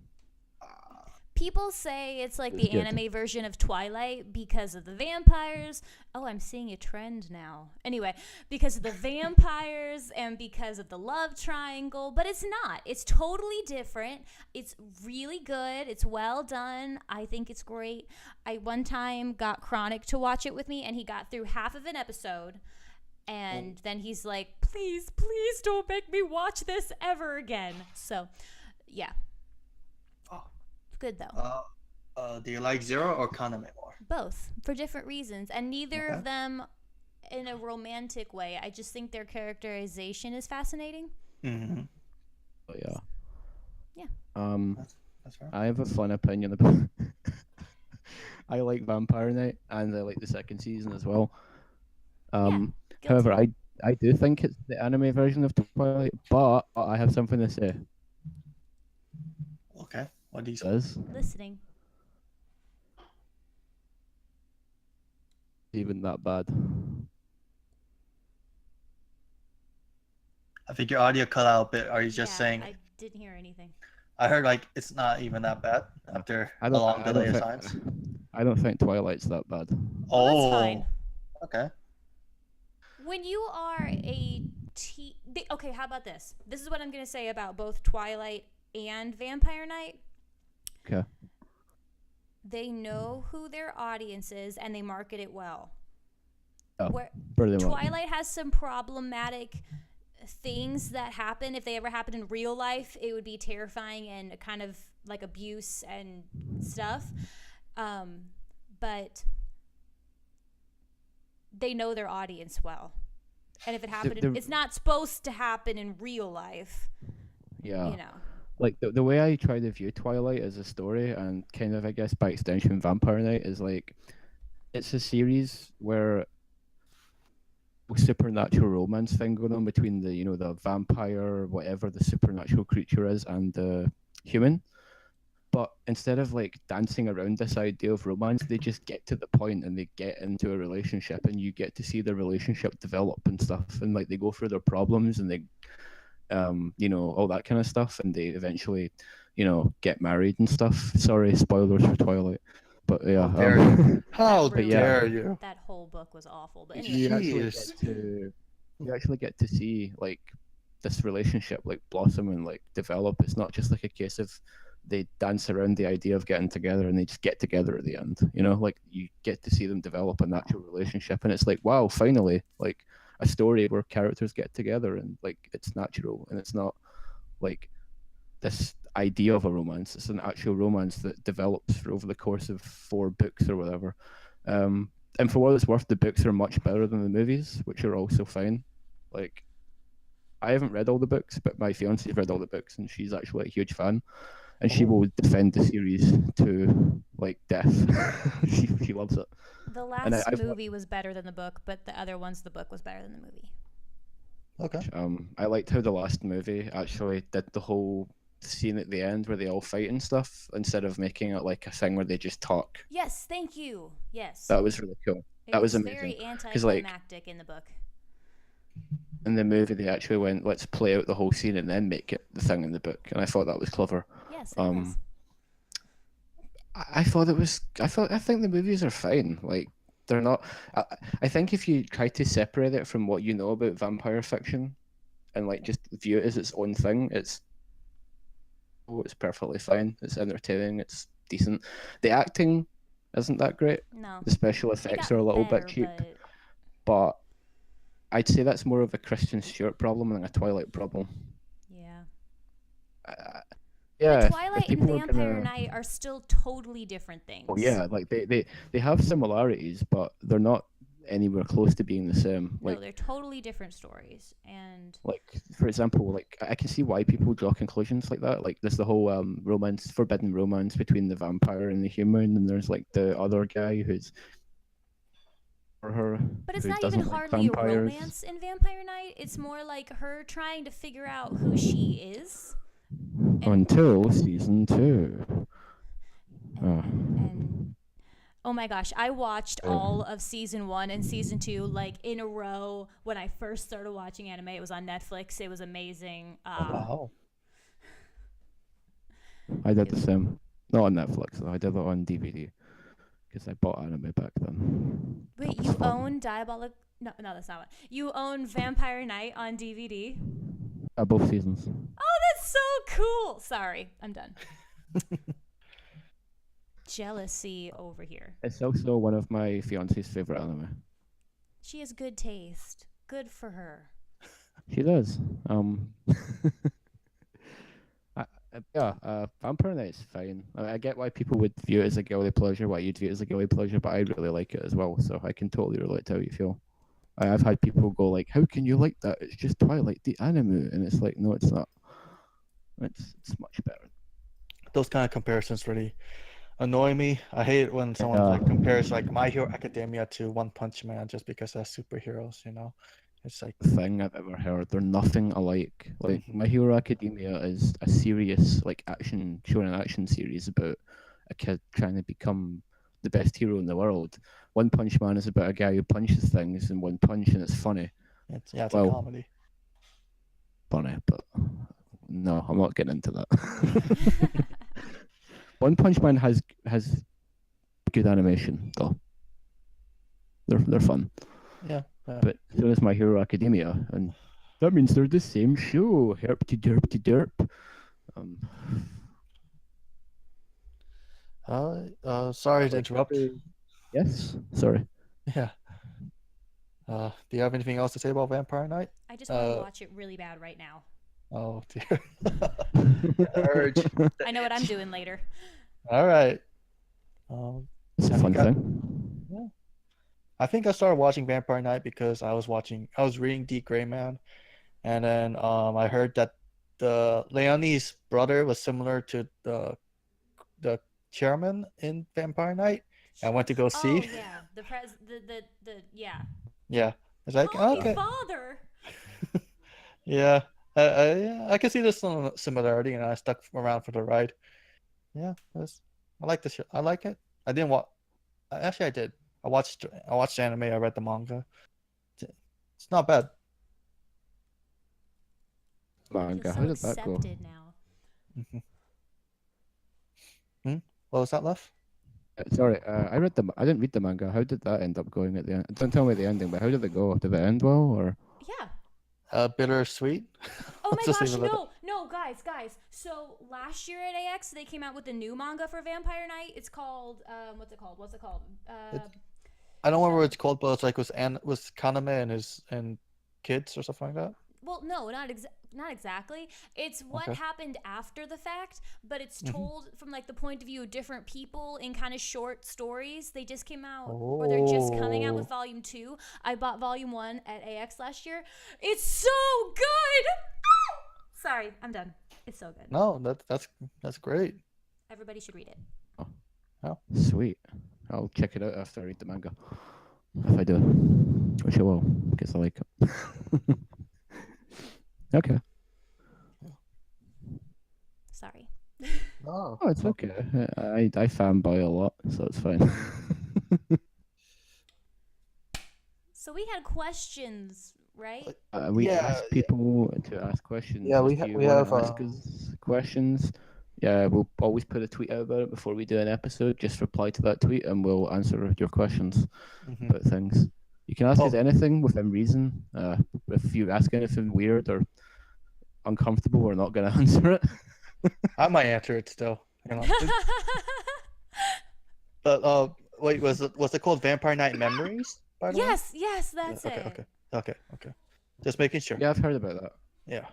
People say it's like It's the good. anime version of Twilight because of the vampires. Oh, I'm seeing a trend now. Anyway, because of the vampires and because of the love triangle, but it's not. It's totally different. It's really good. It's well done. I think it's great. I one time got Chronic to watch it with me, and he got through half of an episode. And then he's like, please don't make me watch this ever again. So, yeah. Oh. Good though. Do you like Zero or Kaname more? Both for different reasons, and neither Okay. of them in a romantic way. I just think their characterization is fascinating. Mm-hmm. Oh, yeah. Yeah. That's right. I have a fun opinion about. I like Vampire Knight, and I like the second season as well. Guilty. However, I do think it's the anime version of Twilight, but I have something to say. Okay. What do you It say? is Listening. even that bad. I think your audio cut out a bit. Are you just Yeah, saying? I didn't hear anything. I heard like it's not even that bad after I a don't. long I delay don't of think. science. I don't think Twilight's that bad. Well, Oh, that's fine. okay. When you are a Okay, how about this? This is what I'm going to say about both Twilight and Vampire Night. Okay. They know who their audience is and they market it well. Oh, Where pretty well. Twilight has some problematic things that happen. If they ever happened in real life, it would be terrifying and kind of like abuse and stuff. But they know their audience well. And if it happened, it's not supposed to happen in real life. Yeah. You know. Like the way I try to view Twilight as a story, and kind of, I guess, by extension, Vampire Night, is like it's a series where supernatural romance thing going on between the the vampire, whatever the supernatural creature is, and the human. But instead of like dancing around this idea of romance, they just get to the point and they get into a relationship, and you get to see the relationship develop and stuff, and like they go through their problems and they all that kind of stuff, and they eventually get married and stuff. Sorry, spoilers for Twilight, but yeah. How That dare you? That whole book was awful. But anyway. You actually get to see like this relationship like blossom and like develop. It's not just like a case of they dance around the idea of getting together and they just get together at the end. Like you get to see them develop a natural relationship, and it's like, wow, finally, like a story where characters get together and like it's natural and it's not like this idea of a romance. It's an actual romance that develops over the course of 4 books or whatever. And for what it's worth, the books are much better than the movies, which are also fine. Like, I haven't read all the books, but my fiance's read all the books, and she's actually a huge fan, and she will defend the series to like death. she loves it. The last movie was better than the book, but the other ones, the book was better than the movie. Okay. I liked how the last movie actually did the whole scene at the end where they all fight and stuff, instead of making it like a thing where they just talk. Yes, thank you. Yes. That was really cool. That was amazing. Very anticlimactic in the book. In the movie, they actually went, let's play out the whole scene and then make it the thing in the book, and I thought that was clever. Yes, it was. I think the movies are fine. Like, they're not. I think if you try to separate it from what you know about vampire fiction, and like just view it as its own thing, it's perfectly fine. It's entertaining. It's decent. The acting isn't that great. No. The special effects are a little bit cheap, but I'd say that's more of a Kristen Stewart problem than a Twilight problem. Yeah. Yeah. But Twilight and Vampire Night are still totally different things. Oh yeah, like they have similarities, but they're not anywhere close to being the same. Like, no, they're totally different stories. And like, for example, like I can see why people draw conclusions like that. Like there's the whole forbidden romance between the vampire and the human, and there's like the other guy who's for her. But it's not even hardly a romance in Vampire Night. It's more like her trying to figure out who she is. Until season 2. And oh my gosh, I watched all of season 1 and season 2 like in a row when I first started watching anime. It was on Netflix. It was amazing. Wow. I did the same. Not on Netflix though. I did it on DVD because I bought anime back then. Wait, you own Diabolic? No, that's not one. You own Vampire Night on DVD? Both seasons. Oh, that's so cool. Sorry, I'm done. Jealousy over here. It's also one of my fiance's favorite anime. She has good taste. Good for her. She does. Vampire Night's fine. I get why people would view it as a guilty pleasure, why you'd view it as a guilty pleasure, but I really like it as well, so I can totally relate to how you feel. I've had people go like, how can you like that? It's just Twilight, the anime. And it's like, no, it's not. It's much better. Those kind of comparisons really annoy me. I hate it when someone like compares like My Hero Academia to One Punch Man just because they're superheroes, It's like the thing I've ever heard. They're nothing alike. Like My Hero Academia is a serious like shonen action series about a kid trying to become the best hero in the world. One Punch Man is about a guy who punches things in one punch, and it's funny. It's a comedy. Funny, but no, I'm not getting into that. One Punch Man has good animation though. They're fun. Yeah. But so is My Hero Academia, and That means they're the same show. Herp to derp to derp. Um, Sorry to like interrupt. yes. Sorry. Yeah. Do you have anything else to say about Vampire Knight? I just want to Uh, watch it really bad right now. oh dear. The urge. The I know what I'm itch. doing later. All right. Um, It's a have you fun got? thing. Yeah. I think I started watching Vampire Knight because I was reading Deep Gray Man, and then I heard that the Leonie's brother was similar to the chairman in Vampire Knight. I went to go Oh see. yeah, the yeah. Yeah. It's like, Call me okay. father. Yeah. Yeah, I can see this similarity, and I stuck around for the ride. Yeah, I like the show. I like it. I didn't watch. Actually, I did. I watched anime. I read the manga. It's not bad. I feel Manga. so How did that go? accepted now. Mhm. Hmm? What was that, left? Sorry, I read the. I didn't read the manga. How did that end up going at the end? Don't tell me the ending, but how did it go? Did it end well, or Yeah. Bittersweet. Oh Let's my just leave gosh, it at that. no, guys. So last year at AX, they came out with a new manga for Vampire Knight. It's called, what's it called? It, I don't remember what Um, it's called, but it's like was Kaname and his and kids or something like that. well, no, not exactly. It's what Okay. happened after the fact, but it's Hmm. told from like the point of view of different people in kind of short stories. They just came out, or they're just coming out with Oh. volume 2. I bought volume 1 at AX last year. It's so good. Sorry, I'm done. It's so good. No, that's great. Everybody should read it. Yeah. sweet? I'll check it out after I read the manga. If I do, which I will, because I like it. Okay. Sorry. Oh, Oh, it's okay. I fanboy a lot, so it's fine. So we had questions, right? We Yeah, ask people to ask questions. yeah. If you We want have to ask us questions, yeah, we'll always put a tweet out about it before we do an episode. Just reply to that tweet, and we'll answer your questions mhm. about things. You can ask us Oh, anything within reason. If you ask anything weird or uncomfortable, we're not going to answer it. I might answer it still. You know. But wait, was it called Vampire Night Memories? By the way. yes, Yeah. that's Okay. it. Okay. Just making sure. Yeah, I've heard about that. Yeah.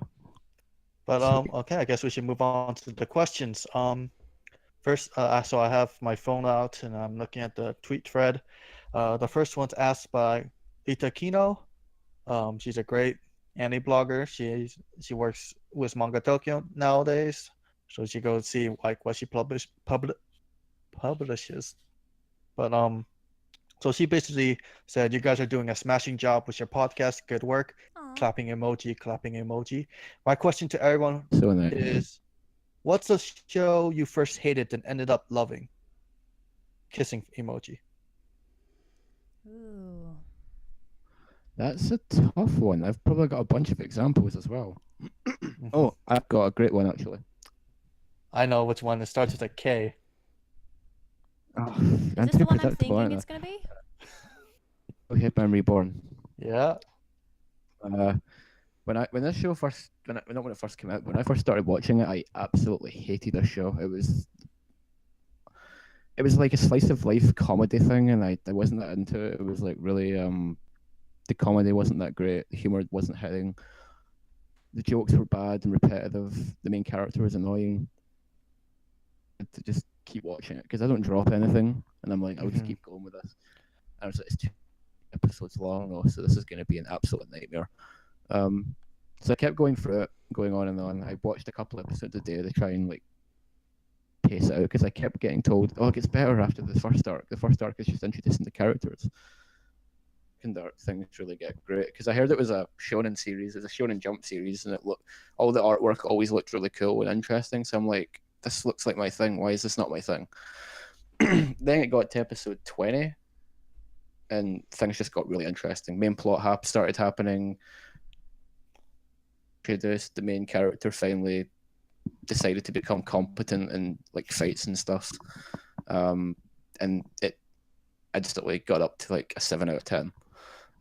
But Sweet. okay. I guess we should move on to the questions. First, so I have my phone out and I'm looking at the tweet thread. The first one's asked by Ita Kino. She's a great anime blogger. She works with Manga Tokyo nowadays, so she goes see like what she publishes. But so she basically said, "You guys are doing a smashing job with your podcast. Good work." Aw. Clapping emoji, clapping emoji. My question to everyone So nice. is, what's a show you first hated and ended up loving? Kissing emoji. Ooh. That's a tough one. I've probably got a bunch of examples as well. Mhm. Oh, I've got a great one actually. I know which one. It starts with a K. Oh, Is I'm this the too one I'm predictable, thinking aren't it's gonna be? I? Hitman Reborn. Yeah. When this show first not when it first came out, when I first started watching it, I absolutely hated this show. It was like a slice of life comedy thing, and I wasn't that into it. It was like really the comedy wasn't that great. The humor wasn't hitting. The jokes were bad and repetitive. The main character was annoying. To just keep watching it because I don't drop anything, and I'm like, I'll just Mhm. keep going with this. I was like, it's 2 episodes long, oh, so this is going to be an absolute nightmare. So I kept going through it, going on and on. I watched a couple episodes a day to try and like pace it out because I kept getting told, "Oh, it gets better after the first arc. The first arc is just introducing the characters." Second arc things really get great because I heard it was a Shonen series, it was a Shonen Jump series, and it looked all the artwork always looked really cool and interesting. So I'm like, this looks like my thing. Why is this not my thing? Then it got to episode 20, and things just got really interesting. Main plot started happening. Introduced the main character finally decided to become competent in like fights and stuff, and it I just like got up to like a 7 out of 10,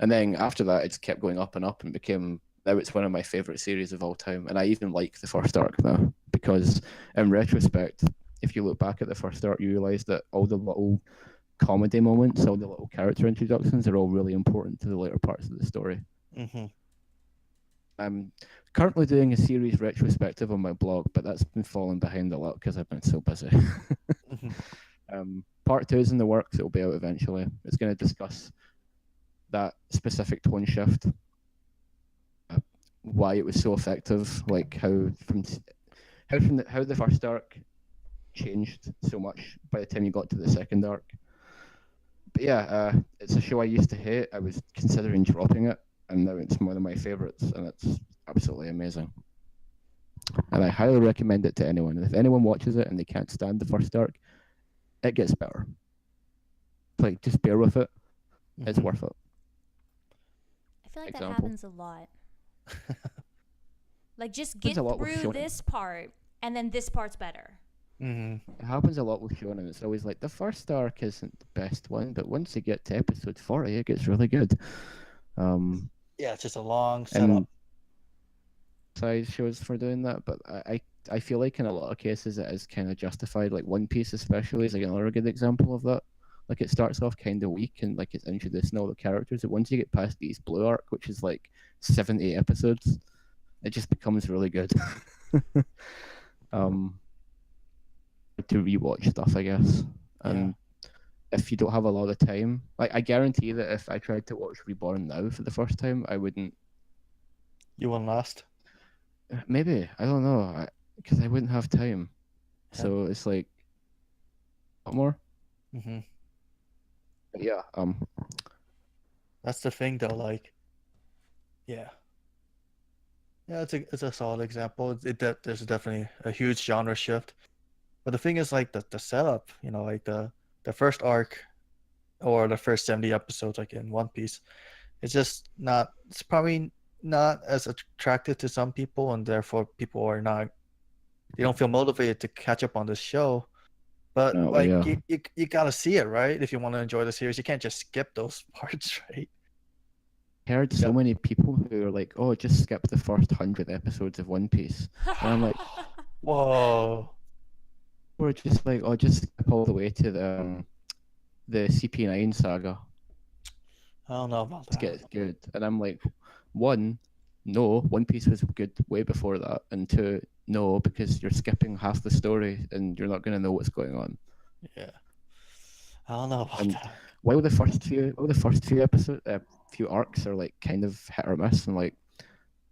and then after that it just kept going up and up and became Now it's one of my favorite series of all time, and I even like the first arc now because, in retrospect, if you look back at the first arc, you realize that all the little comedy moments, all the little character introductions, are all really important to the later parts of the story. Mm-hmm. I'm currently doing a series retrospective on my blog, but that's been falling behind a lot because I've been so busy. Mm-hmm. Part two is in the works; it'll be out eventually. It's going to discuss that specific tone shift, why it was so effective, like how the first arc changed so much by the time you got to the second arc. But yeah, it's a show I used to hate. I was considering dropping it, and now it's one of my favorites, and it's absolutely amazing. And I highly recommend it to anyone. If anyone watches it and they can't stand the first arc, it gets better. Like, just bear with it. It's Mm-hmm. worth it. I feel like that Example. happens a lot. Like, just Happens get a lot with through shonen. this part, and then this part's better. Mm-hmm. It happens a lot with shonen. It's always like the first arc isn't the best one, but once you get to episode 40, it gets really good. Yeah, it's just a long And setup. side shows for doing that, but I feel like in a lot of cases it is kind of justified. Like One Piece especially is like another good example of that. Like it starts off kind of weak and like it's introducing all the characters, but once you get past the East Blue arc, which is like 70 episodes, it just becomes really good. um, to rewatch stuff, I guess. And if you don't have a lot of time, like I guarantee that if I tried to watch Reborn now for the first time, I wouldn't. You won last. Maybe I don't know, because I wouldn't have time. Yeah. So it's like a lot more. Mm-hmm. But yeah. That's the thing, though. Like, yeah, it's a solid example. There's definitely a huge genre shift. But the thing is, like the setup, like the first arc or the first 70 episodes, like in One Piece, it's just not. It's probably not as attractive to some people, and therefore people are not. They don't feel motivated to catch up on this show. But No, like yeah. you gotta see it, right? If you want to enjoy the series, you can't just skip those parts, right? Heard so Yeah. many people who are like, "Oh, just skip the first 100 episodes of One Piece," and I'm like, Whoa. we're just like, "Oh, just skip all the way to the CP9 saga I don't know about to that. get it good," and I'm like, one, no, One Piece was good way before that, and two, no, because you're skipping half the story and you're not going to know what's going on. Yeah. I don't know about And that. while the first few episodes, few arcs are like kind of hit or miss and like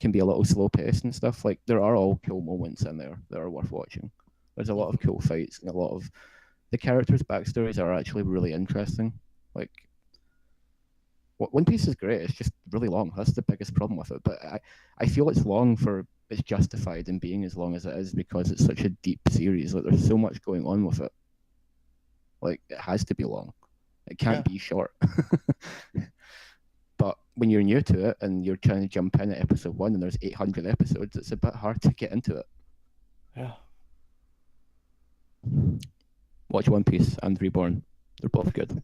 can be a little slow paced and stuff, like there are all cool moments in there that are worth watching. There's a lot of cool fights and a lot of the characters' backstories are actually really interesting. Like One Piece is great. It's just really long. That's the biggest problem with it. But I feel it's long for it's justified in being as long as it is because it's such a deep series. Like there's so much going on with it. Like it has to be long. It can't be short. But when you're new to it and you're trying to jump in at episode 1 and there's 800 episodes, it's a bit hard to get into it. Yeah. Watch One Piece and Reborn. They're both good.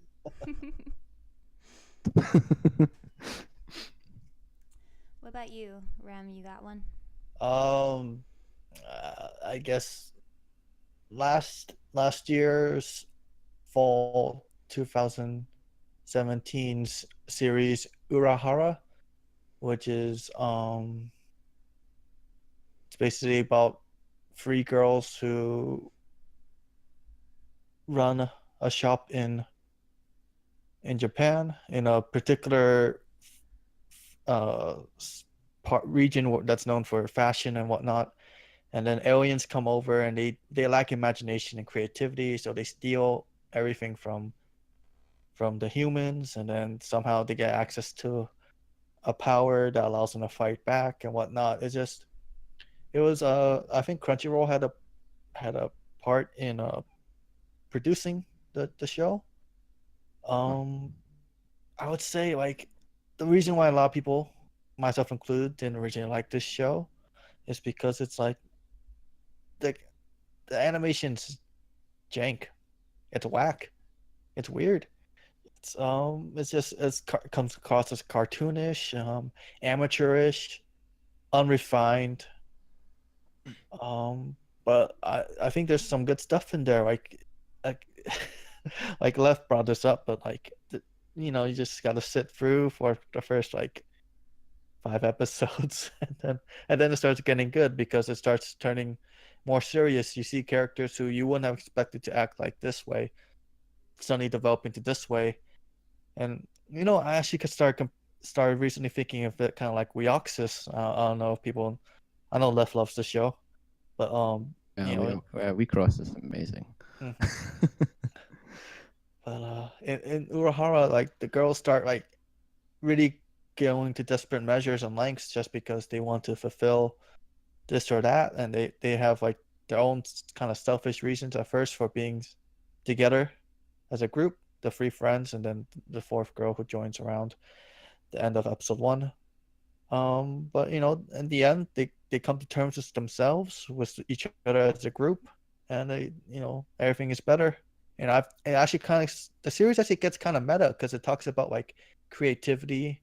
What about you, Ram? You got one? I guess last year's fall 2017's series Urahara, which is it's basically about three girls who run a shop in Japan in a particular region that's known for fashion and whatnot. And then aliens come over and they lack imagination and creativity, so they steal everything from the humans, and then somehow they get access to a power that allows them to fight back and whatnot. It was I think Crunchyroll had a part in producing the show. Um, I would say like the reason why a lot of people, myself included, didn't originally like this show is because it's like the the animation's jank. It's whack. It's weird. It's just comes across as cartoonish, amateurish. unrefined. Um, but I think there's some good stuff in there. Like like Left brought this up, but like you just gotta sit through for the first like 5 episodes, and then it starts getting good because it starts turning more serious. You see characters who you wouldn't have expected to act like this way suddenly developing to this way, and I actually could start recently thinking of it kind of like Weoxus. I don't know if people, I know Left loves the show, but Yeah, you know, we cross is amazing. mhm. But in Urahara, like the girls start like really going to desperate measures and lengths just because they want to fulfill this or that, and they have like their own kind of selfish reasons at first for being together as a group, the three friends, and then the fourth girl who joins around the end of episode one. But in the end, they come to terms with themselves, with each other as a group, and everything is better. And it actually kind of the series actually gets kind of meta because it talks about like creativity,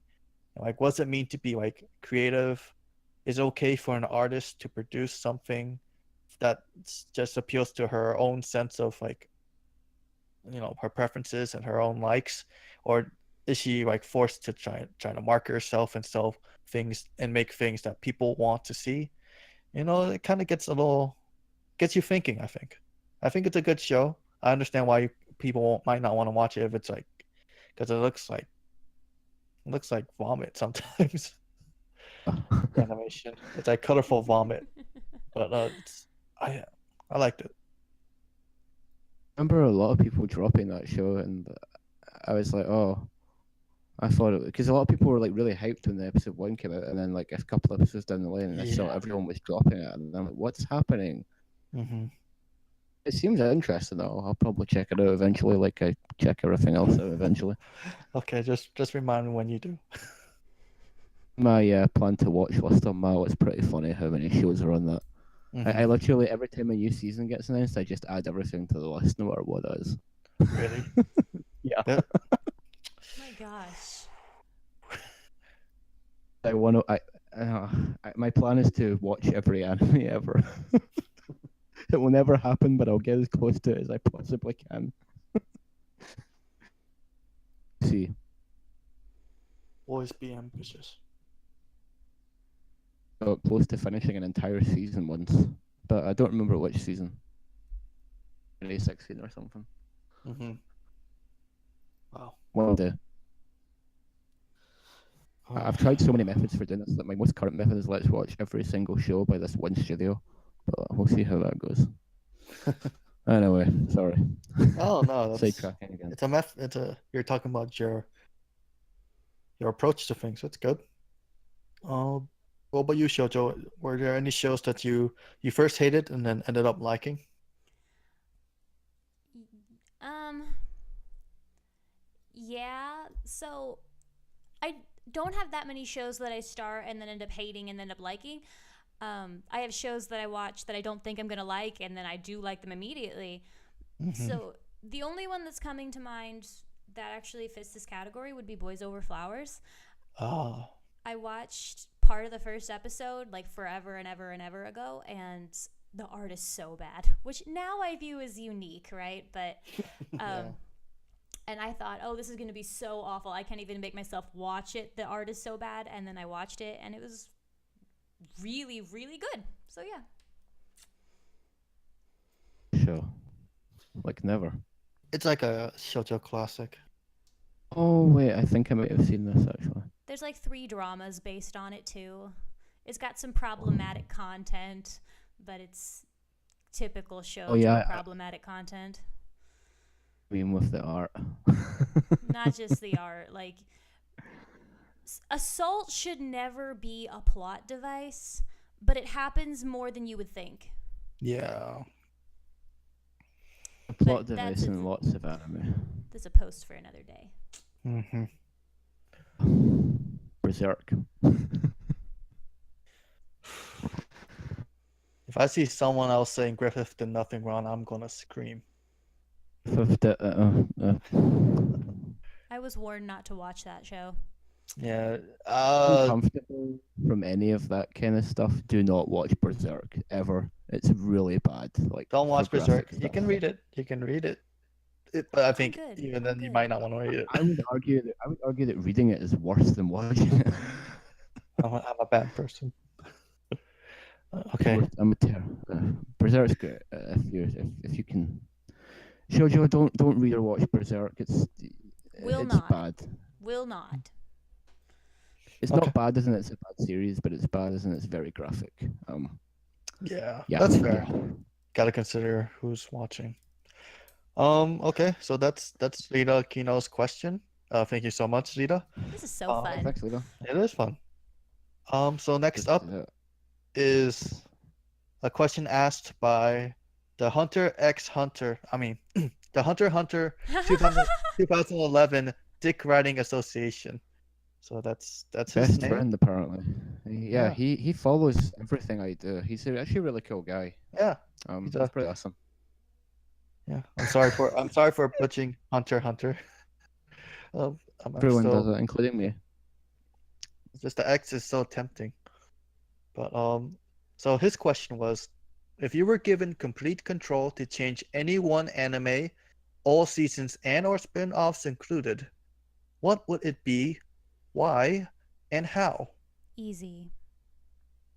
and, like what's it mean to be like creative? Is it okay for an artist to produce something that just appeals to her own sense of like her preferences and her own likes, or is she like forced to try to market herself and sell things and make things that people want to see? It kind of gets you thinking. I think it's a good show. I understand why people might not want to watch it if it's like because it looks like vomit sometimes. The animation, it's like colorful vomit, but I liked it. Remember a lot of people dropping that show, and I was like, oh, I thought it because a lot of people were like really hyped when the episode one came out, and then like a couple episodes down the line, and I saw Yeah. everyone was dropping it, and I'm like, what's happening? Mm-hmm. It seems interesting though. I'll probably check it out eventually, like I check everything else out eventually. Okay, just remind me when you do. My plan to watch list on Mao is pretty funny how many shows are on that. I Mm-hmm. literally every time a new season gets announced, I just add everything to the list, no matter what it is. Really? Yeah. That, My gosh. I want to. My plan is to watch every anime ever. It will never happen, but I'll get as close to it as I possibly can. See, always be ambitious. got close to finishing an entire season once, but I don't remember which season. 2016 or something. Mm-hmm. Wow. One day. I've tried so many methods for doing this that my most current method is let's watch every single show by this one studio, but we'll see how that goes. Anyway, sorry. Oh no, that's Sidetracking again. you're talking about your approach to things. That's good. What about you, Shoujo? Were there any shows that you first hated and then ended up liking? Um, yeah. So I don't have that many shows that I start and then end up hating and then end up liking. I have shows that I watch that I don't think I'm gonna like, and then I do like them immediately. Mm-hmm. So the only one that's coming to mind that actually fits this category would be Boys Over Flowers. Oh. I watched part of the first episode like forever and ever and ever ago, and the art is so bad, which now I view as unique, right? But Yeah. and I thought, oh, this is going to be so awful. I can't even make myself watch it. The art is so bad. And then I watched it, and it was really, really good. So yeah. Show. Like never. It's like a Shoujo classic. Oh wait, I think I might have seen this actually. There's like 3 dramas based on it too. It's got some problematic content, but it's typical show problematic content. I mean with the art. Not just the art. Like, assault should never be a plot device, but it happens more than you would think. Yeah. A plot But device in lots of anime. That's a post for another day. Mm-hmm. Berserk. If I see someone else saying Griffith did nothing wrong, I'm gonna scream. I was warned not to watch that show. Yeah. Uncomfortable for from any of that kind of stuff, do not watch Berserk ever. It's really bad. Like Don't for watch Berserk. graphic You stuff. can read it. You can read it. But I I'm think good. even I'm then you good. might not want to read it. I would argue that reading it is worse than watching it. I'm a bad person. Okay. I'm a terror. Berserk's great. If you can, Shoujo, don't read or watch Berserk. Will It's not. bad. Will not. It's Okay. not bad as in it's a bad series, but it's bad as in it's very graphic. Yeah, Yeah, that's fair. Gotta consider who's watching. Okay, so that's Rita Kino's question. Thank you so much, Rita. This is so Um, fun. Thanks, Lita. It is fun. So next up is a question asked by the Hunter X Hunter. I mean, the Hunter x Hunter 2011 Dick Writing Association. So that's his Best name. friend apparently. Yeah, Yeah. he follows everything I do. He's actually a really cool guy. Yeah, He's a- pretty awesome. yeah. I'm sorry for butchering Hunter x Hunter. I'm Everyone does still it, including me. just the X is so tempting. But so his question was, if you were given complete control to change any one anime, all seasons and or spin-offs included, what would it be, why, and how? Easy.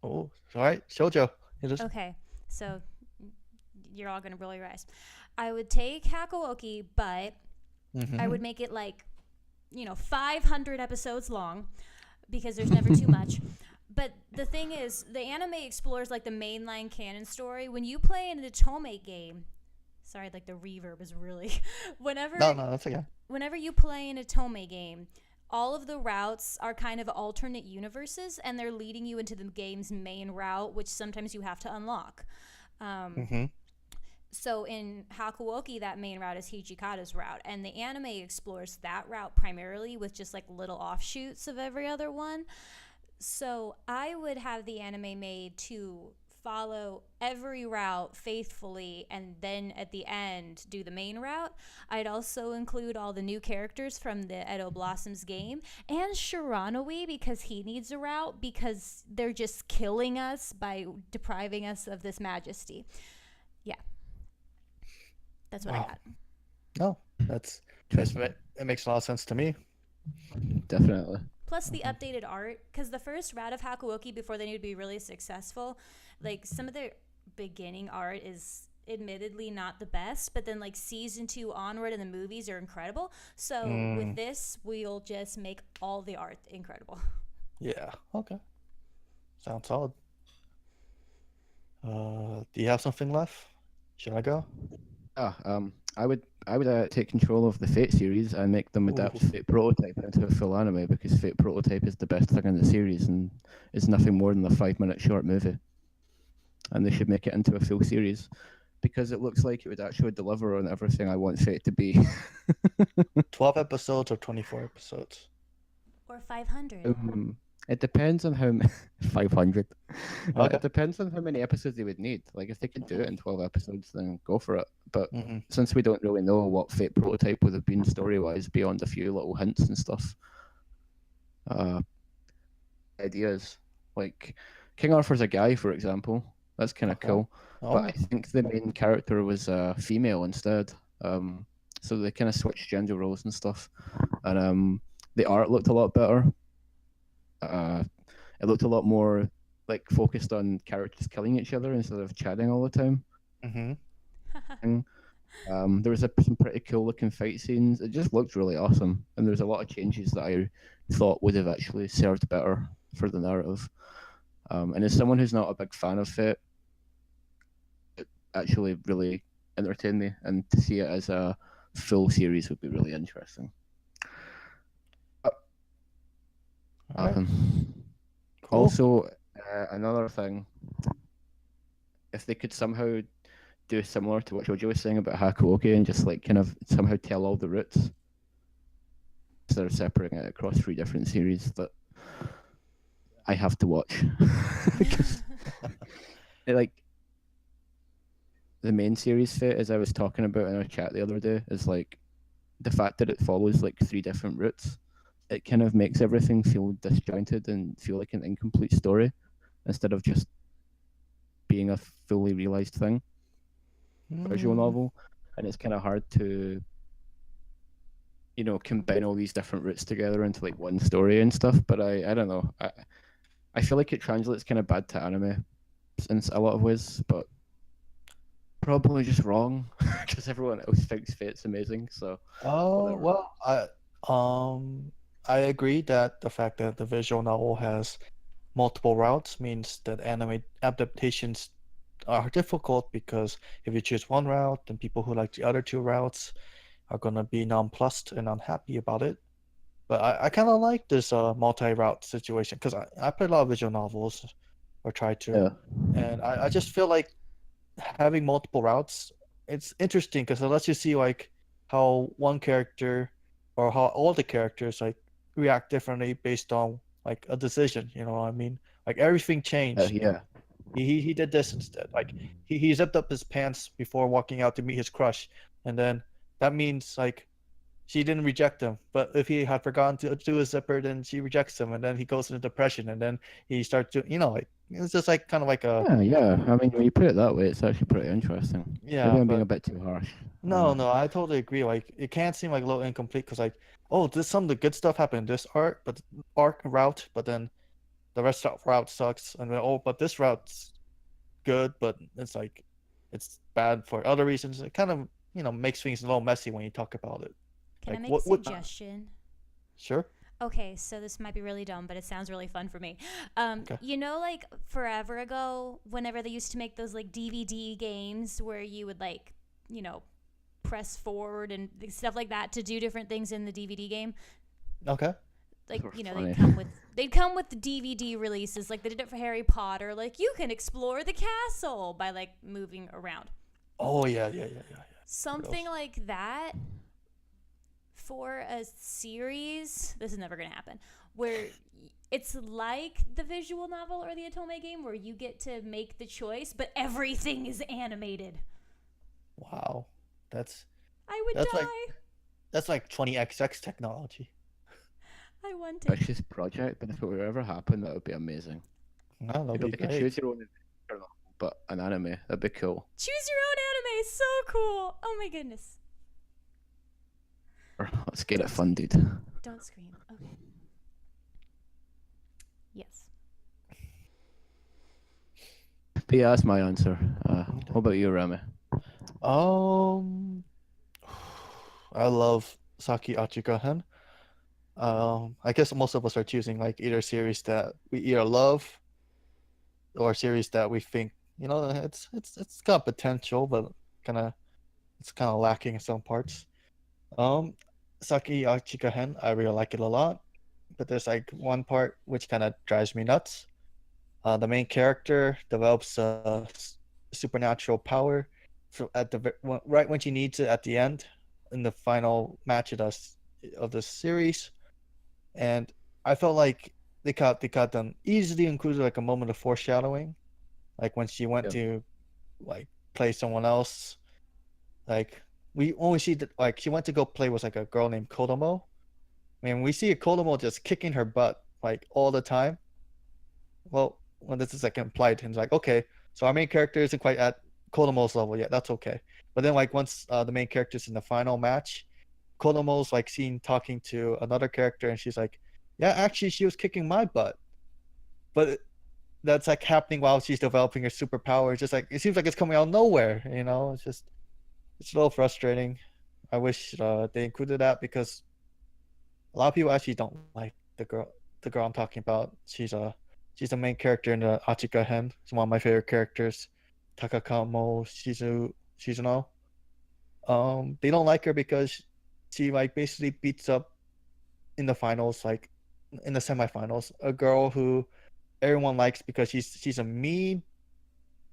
Oh, all right, Shoujo. You just Okay, so you're all gonna roll your eyes. I would take Hakuoki, but I would make it like, 500 episodes long, because there's never too much. But the thing is, the anime explores like the mainline canon story. When you play an Otome game, sorry, like the reverb is really. No, that's okay. Whenever you play an Otome game, all of the routes are kind of alternate universes, and they're leading you into the game's main route, which sometimes you have to unlock. So in Hakuoki, that main route is Hijikata's route, and the anime explores that route primarily with just like little offshoots of every other one. So I would have the anime made to follow every route faithfully, and then at the end do the main route. I'd also include all the new characters from the Edo Blossoms game, and Shiranui, because he needs a route, because they're just killing us by depriving us of this majesty. Yeah, that's what I Wow. got. No, it makes a lot of sense to me. Definitely. Plus the updated art, because the first route of Hakuoki, before they need to be really successful, like some of their beginning art is admittedly not the best, but then like season 2 onward in the movies are incredible. So with this, we'll just make all the art incredible. Yeah. Okay. Sounds solid. Do you have something left? Should I go? I would take control of the Fate series and make them adapt Ooh. Fate Prototype into a full anime, because Fate Prototype is the best thing in the series and is nothing more than a 5-minute short movie. And they should make it into a full series, because it looks like it would actually deliver on everything I want Fate to be. 12 episodes or 24 episodes? Or 500. It depends on how 500. Okay. It depends on how many episodes they would need. Like if they could do it in 12 episodes, then go for it. But since we don't really know what Fate Prototype would have been story-wise beyond a few little hints and stuff, ideas like King Arthur's a guy, for example. That's kind of cool. Oh. But I think the main character was a female instead. So they kind of switched gender roles and stuff. And the art looked a lot better. It looked a lot more like focused on characters killing each other instead of chatting all the time. There was some pretty cool looking fight scenes. It just looked really awesome, and there's a lot of changes that I thought would have actually served better for the narrative. And as someone who's not a big fan of Fate, it actually really entertained me, and to see it as a full series would be really interesting. All right. Cool. Also, another thing, if they could somehow do similar to what Jojo was saying about Hakuoki and just like kind of somehow tell all the routes instead of separating it across 3 different series that I have to watch. Because like the main series Fate, as I was talking about in our chat the other day, is like the fact that it follows like 3 different routes it kind of makes everything feel disjointed and feel like an incomplete story instead of just being a fully realized thing, visual Mm, novel. And it's kind of hard to, combine all these different routes together into like one story and stuff. But I don't know. I feel like it translates kind of bad to anime in a lot of ways, but probably just wrong because everyone else thinks Fate's amazing. So whatever. well, um I agree that the fact that the visual novel has multiple routes means that anime adaptations are difficult because if you choose one route, then people who like the other two routes are gonna be nonplussed and unhappy about it. But I kind of like this multi-route situation because I play a lot of visual novels or try to, Yeah, and I just feel like having multiple routes, it's interesting because it lets you see like how one character or how all the characters like react differently based on like a decision. You know what I mean? Like everything changed. yeah. He did this instead. Like he zipped up his pants before walking out to meet his crush, and then that means like she didn't reject him. But if he had forgotten to do a zipper, then she rejects him, and then he goes into depression, and then he starts to, like it's just like kind of like a Yeah. I mean, when you put it that way, it's actually pretty interesting. Maybe yeah. I'm being a But bit too harsh. I don't no, know. no, I totally agree. Like it can't seem like a little incomplete because like this some of the good stuff happened in this arc route, but then the rest of route sucks, and then but this route's good, but it's like it's bad for other reasons. It kind of makes things a little messy when you talk about it. Can I Like make a what suggestion? sure. Okay, so this might be really dumb, but it sounds really fun for me. Okay. Like forever ago, whenever they used to make those like DVD games where you would like, you know, press forward and stuff like that to do different things in the DVD game. Okay. Like, Sort of they'd funny. come with the DVD releases, like they did it for Harry Potter. Like you can explore the castle by like moving around. Oh yeah, yeah, yeah, yeah, yeah. Something Gross. like that for a series. This is never going to happen. Where it's like the visual novel or the Otome game where you get to make the choice, but everything is animated. Wow. That's I would that's like die. that's like 20XX technology. I want it. Ambitious project, but if it were ever happen, that would be amazing. No, that'd Maybe be like a great. choose your own adventure novel, but an anime. That'd be cool. Choose your own anime. So cool. Oh my goodness. Let's get it funded. Don't scream. Okay. Yes. But yeah, that's my answer. Okay. What about you, Rami? Um, I love Saki Achikahen. I guess most of us are choosing like either series that we either love or series that we think it's got potential, but kind of it's kind of lacking in some parts. Um, Saki Achikahen, I really like it a lot, but there's like one part which kind of drives me nuts. The main character develops a supernatural power right when she needs it at the end in the final match of the series, and I felt like they got them easily included like a moment of foreshadowing, like when she went Yeah. to like play someone else. Like we only see that like she went to go play with like a girl named Kodomo. I mean, we see a Kodomo just kicking her butt like all the time. Well, when this is like implied, and it's like, okay, so our main character isn't quite at Kodomo's level yet. That's okay. But then, like, once the main character's in the final match, Kodomo's like seen talking to another character, and she's like, "Yeah, actually, she was kicking my butt." But that's like happening while she's developing her superpower. It's just like it seems like it's coming out of nowhere. It's a little frustrating. I wish they included that because a lot of people actually don't like the girl I'm talking about. She's the main character in the Achika Hen. She's one of my favorite characters. Takakamo Shizuno. They don't like her because she like basically beats up in the finals, like in the semifinals, a girl who everyone likes because she's a mean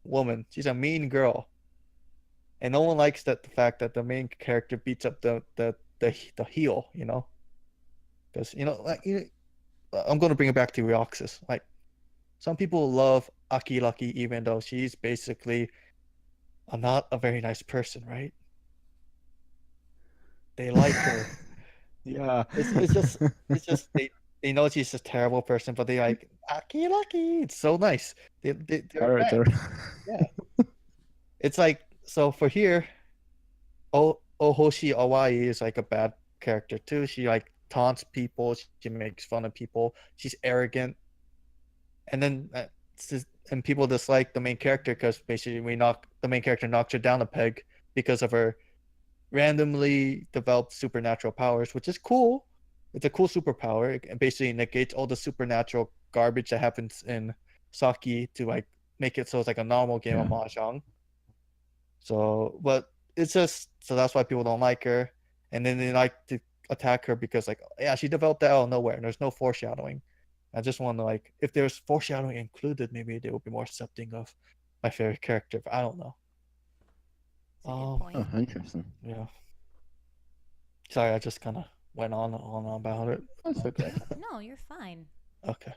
woman. She's a mean girl, and no one likes the fact that the main character beats up the heel. Because I'm going to bring it back to Ryoxis. Like some people love Aki Lucky even though she's basically not a very nice person, right? They like her. Yeah. It's just they know she's a terrible person, but they like Aki Lucky. It's so nice. They're Character. fans. Yeah. It's like so for here, Ohoshi Awai is like a bad character too. She like taunts people. She makes fun of people. She's arrogant, and then and people dislike the main character because basically the main character knocks her down a peg because of her randomly developed supernatural powers, which is cool. It's a cool superpower. It basically negates all the supernatural garbage that happens in Saki to like make it so it's like a normal game of Yeah. Mahjong. So, but it's just so that's why people don't like her, and then they like to attack her because like yeah, she developed that out of nowhere, and there's no foreshadowing. I just want to like if there's foreshadowing included, maybe they would be more accepting of my favorite character. But I don't know. It's a good Um, point. Oh, interesting. yeah. Sorry, I just kind of went on about it. That's okay. No, you're fine. Okay,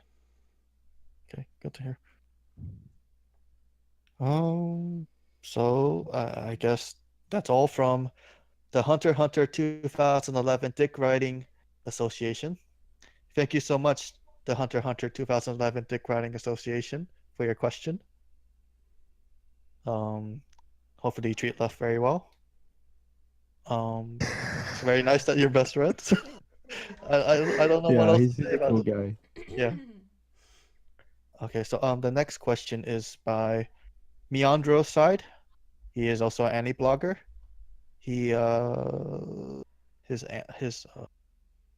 okay, good to hear. So I guess that's all from the Hunter x Hunter 2011 Dick Writing Association. Thank you so much, the Hunter x Hunter 2011 Dick Writing Association, for your question. Um, Hopefully you treat Left very well. It's very nice that you're best friends. I don't know what Yeah, else he's to say a about cool it. guy. Yeah. Okay, so the next question is by Meandro Side. He is also an anime blogger. He his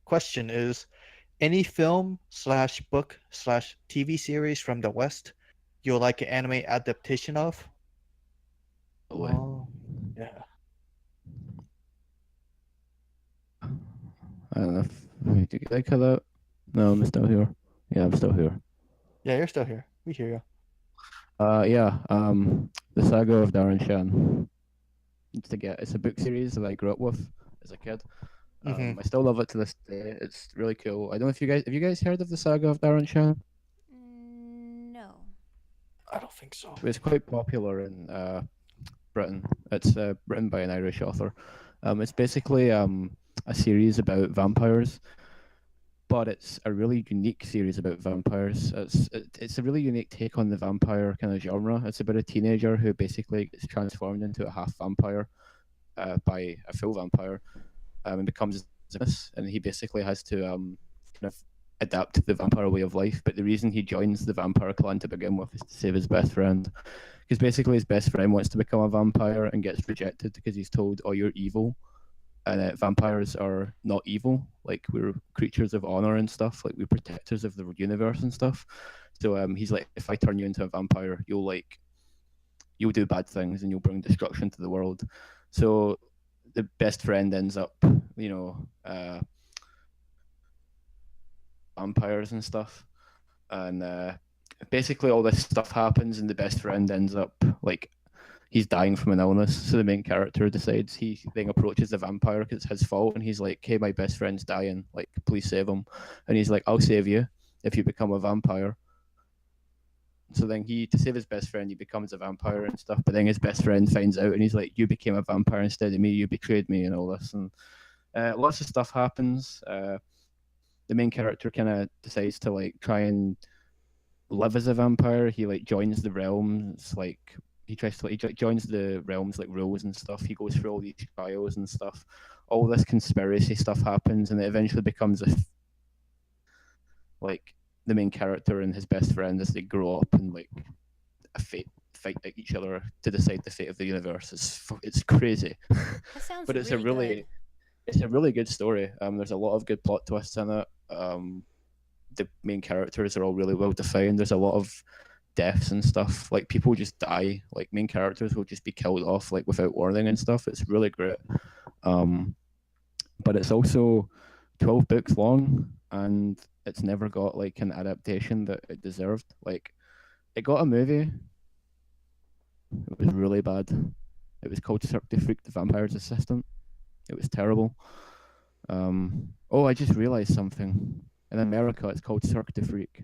question is any film slash book slash TV series from the West you'll like an anime adaptation of? Totally. Oh, yeah. I don't know if did you get cut out? No, I'm still here. Yeah, I'm still here. Yeah, you're still here. We hear you. Yeah. The Saga of Darren Shan. It's a book series that I grew up with as a kid. Mm-hmm. I still love it to this day. It's really cool. I don't know if you guys have you guys heard of the Saga of Darren Shan? No. I don't think so. It's quite popular in Britain. It's written by an Irish author. It's basically a series about vampires, but it's a really unique series about vampires. It's a really unique take on the vampire kind of genre. It's about a teenager who basically gets transformed into a half vampire by a full vampire, and becomes this, and he basically has to kind of adapt to the vampire way of life. But the reason he joins the vampire clan to begin with is to save his best friend, because basically his best friend wants to become a vampire and gets rejected because he's told, "Oh, you're evil." And vampires are not evil. Like we're creatures of honor and stuff. Like we're protectors of the universe and stuff. So he's like, if I turn you into a vampire, you'll do bad things and you'll bring destruction to the world. So the best friend ends up, you know, vampires and stuff. And basically all this stuff happens, and the best friend ends up like he's dying from an illness. So the main character decides he then approaches the vampire because it's his fault, and he's like, "Hey, my best friend's dying. Like, please save him." And he's like, "I'll save you if you become a vampire." So then to save his best friend, he becomes a vampire and stuff. But then his best friend finds out, and he's like, "You became a vampire instead of me. You betrayed me," and all this. And lots of stuff happens. The main character kind of decides to like try and live as a vampire. He like joins the realms, like he tries to like, he joins the realms like rules and stuff. He goes through all these trials and stuff. All this conspiracy stuff happens, and it eventually becomes like the main character and his best friend as they grow up and like a fight like each other to decide the fate of the universe. It's crazy, That sounds but it's really good. a really good story. There's a lot of good plot twists in it. The main characters are all really well defined. There's a lot of deaths and stuff. Like people just die. Like main characters will just be killed off like without warning and stuff. It's really great. But it's also 12 books long, and it's never got like an adaptation that it deserved. Like it got a movie. It was really bad. It was called Cirque du Freak, the Vampire's Assistant. It was terrible. Oh, I just realized something. In America, it's called Cirque du Freak.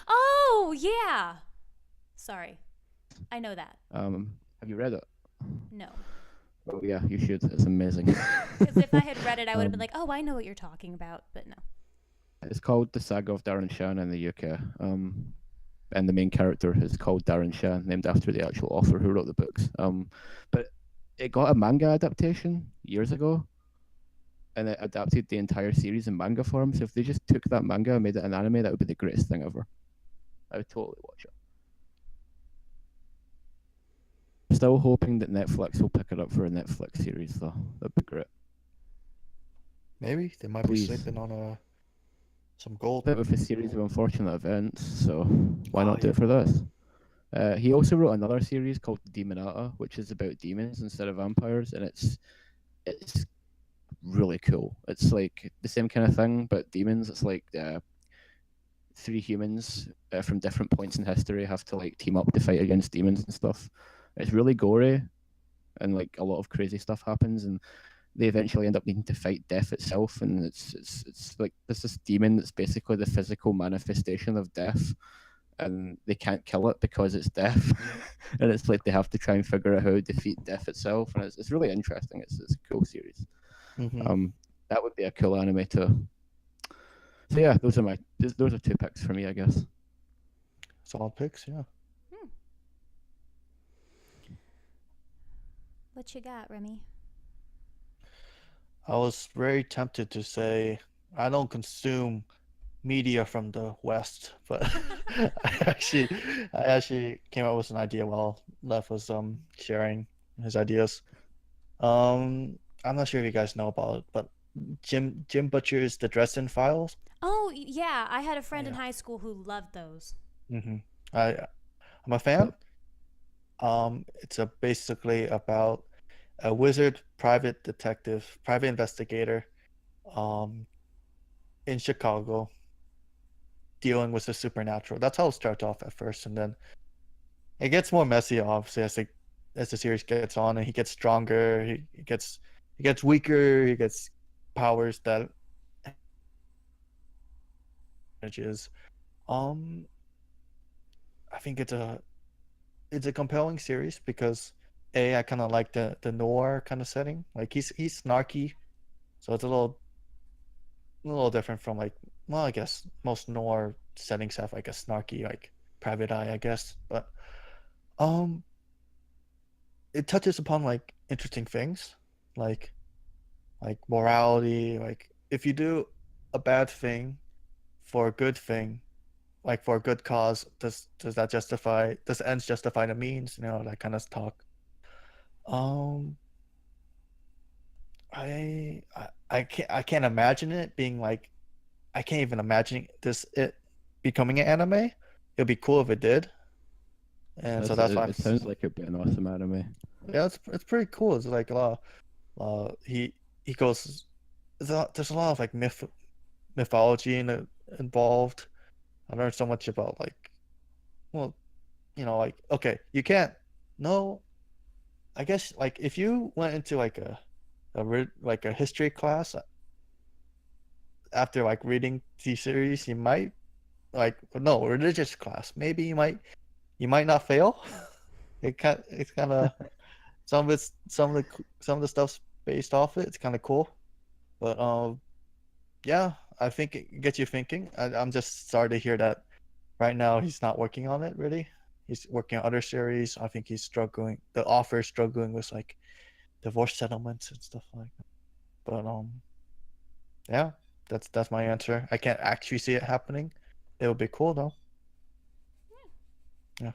Oh, yeah. Sorry. I know that. Have you read it? No. Oh yeah, you should. It's amazing. Because if I had read it, I would have been um, like, oh, I know what you're talking about. But no. it's called The Saga of Darren Shan in the UK. And the main character is called Darren Shan, named after the actual author who wrote the books. But it got a manga adaptation years ago, and it adapted the entire series in manga form. So if they just took that manga and made it an anime, that would be the greatest thing ever. I would totally watch it. Still hoping that Netflix will pick it up for a Netflix series, though. That'd be great. Maybe they might be Please. sleeping on some gold. Bit of a series of unfortunate events, so why Oh not do yeah. it for this? He also wrote another series called Demonata, which is about demons instead of vampires, and it's really cool. It's like the same kind of thing, but demons. It's like three humans from different points in history have to like team up to fight against demons and stuff. It's really gory, and like a lot of crazy stuff happens, and they eventually end up needing to fight death itself, and it's like there's this demon that's basically the physical manifestation of death, and they can't kill it because it's death. And it's like they have to try and figure out how to defeat death itself, and it's really interesting. It's a cool series. Mm-hmm. um that would be a cool anime too. So yeah, those are two picks for me, I guess. Solid picks. Yeah. Hmm. What you got, Remy? I was very tempted to say I don't consume media from the West, but I actually came up with an idea while Lev was sharing his ideas. I'm not sure if you guys know about it, but Jim Butcher's The Dresden Files. Oh, yeah. I had a friend in Yeah. high school who loved those. Mm-hmm. I'm a fan. But It's basically about a wizard, private detective, private investigator, um, in Chicago dealing with the supernatural. That's how it starts off at first, and then it gets more messy, obviously, as the series gets on, and he gets stronger. He gets weaker. He gets powers that manages. Um, I think it's a compelling series because I kind of like the noir kind of setting. Like he's snarky, so it's a little different from like, well, I guess most noir settings have like a snarky like private eye, I guess. But um, it touches upon like interesting things, like like morality. Like if you do a bad thing for a good thing, like for a good cause, does the ends justify the means? That kind of talk. Um, I can't imagine it being like, I can't even imagine it becoming an anime. It'd be cool if it did, and so that's why it sounds like it'd be an awesome anime. yeah, it's pretty cool. It's like a lot. He goes. There's a lot of like mythology involved. I learned so much about like, well, like, okay, you can't. No, I guess like if you went into like like a history class after like reading the series, you might like, no, religious class. Maybe you might not fail. It's kind of some of the stuff's based off it. It's kind of cool, but yeah, I think it gets you thinking. I'm just sorry to hear that right now he's not working on it really. He's working on other series. I think he's struggling. The author is struggling with like divorce settlements and stuff like that. But yeah, that's my answer. I can't actually see it happening. It would be cool though. Yeah,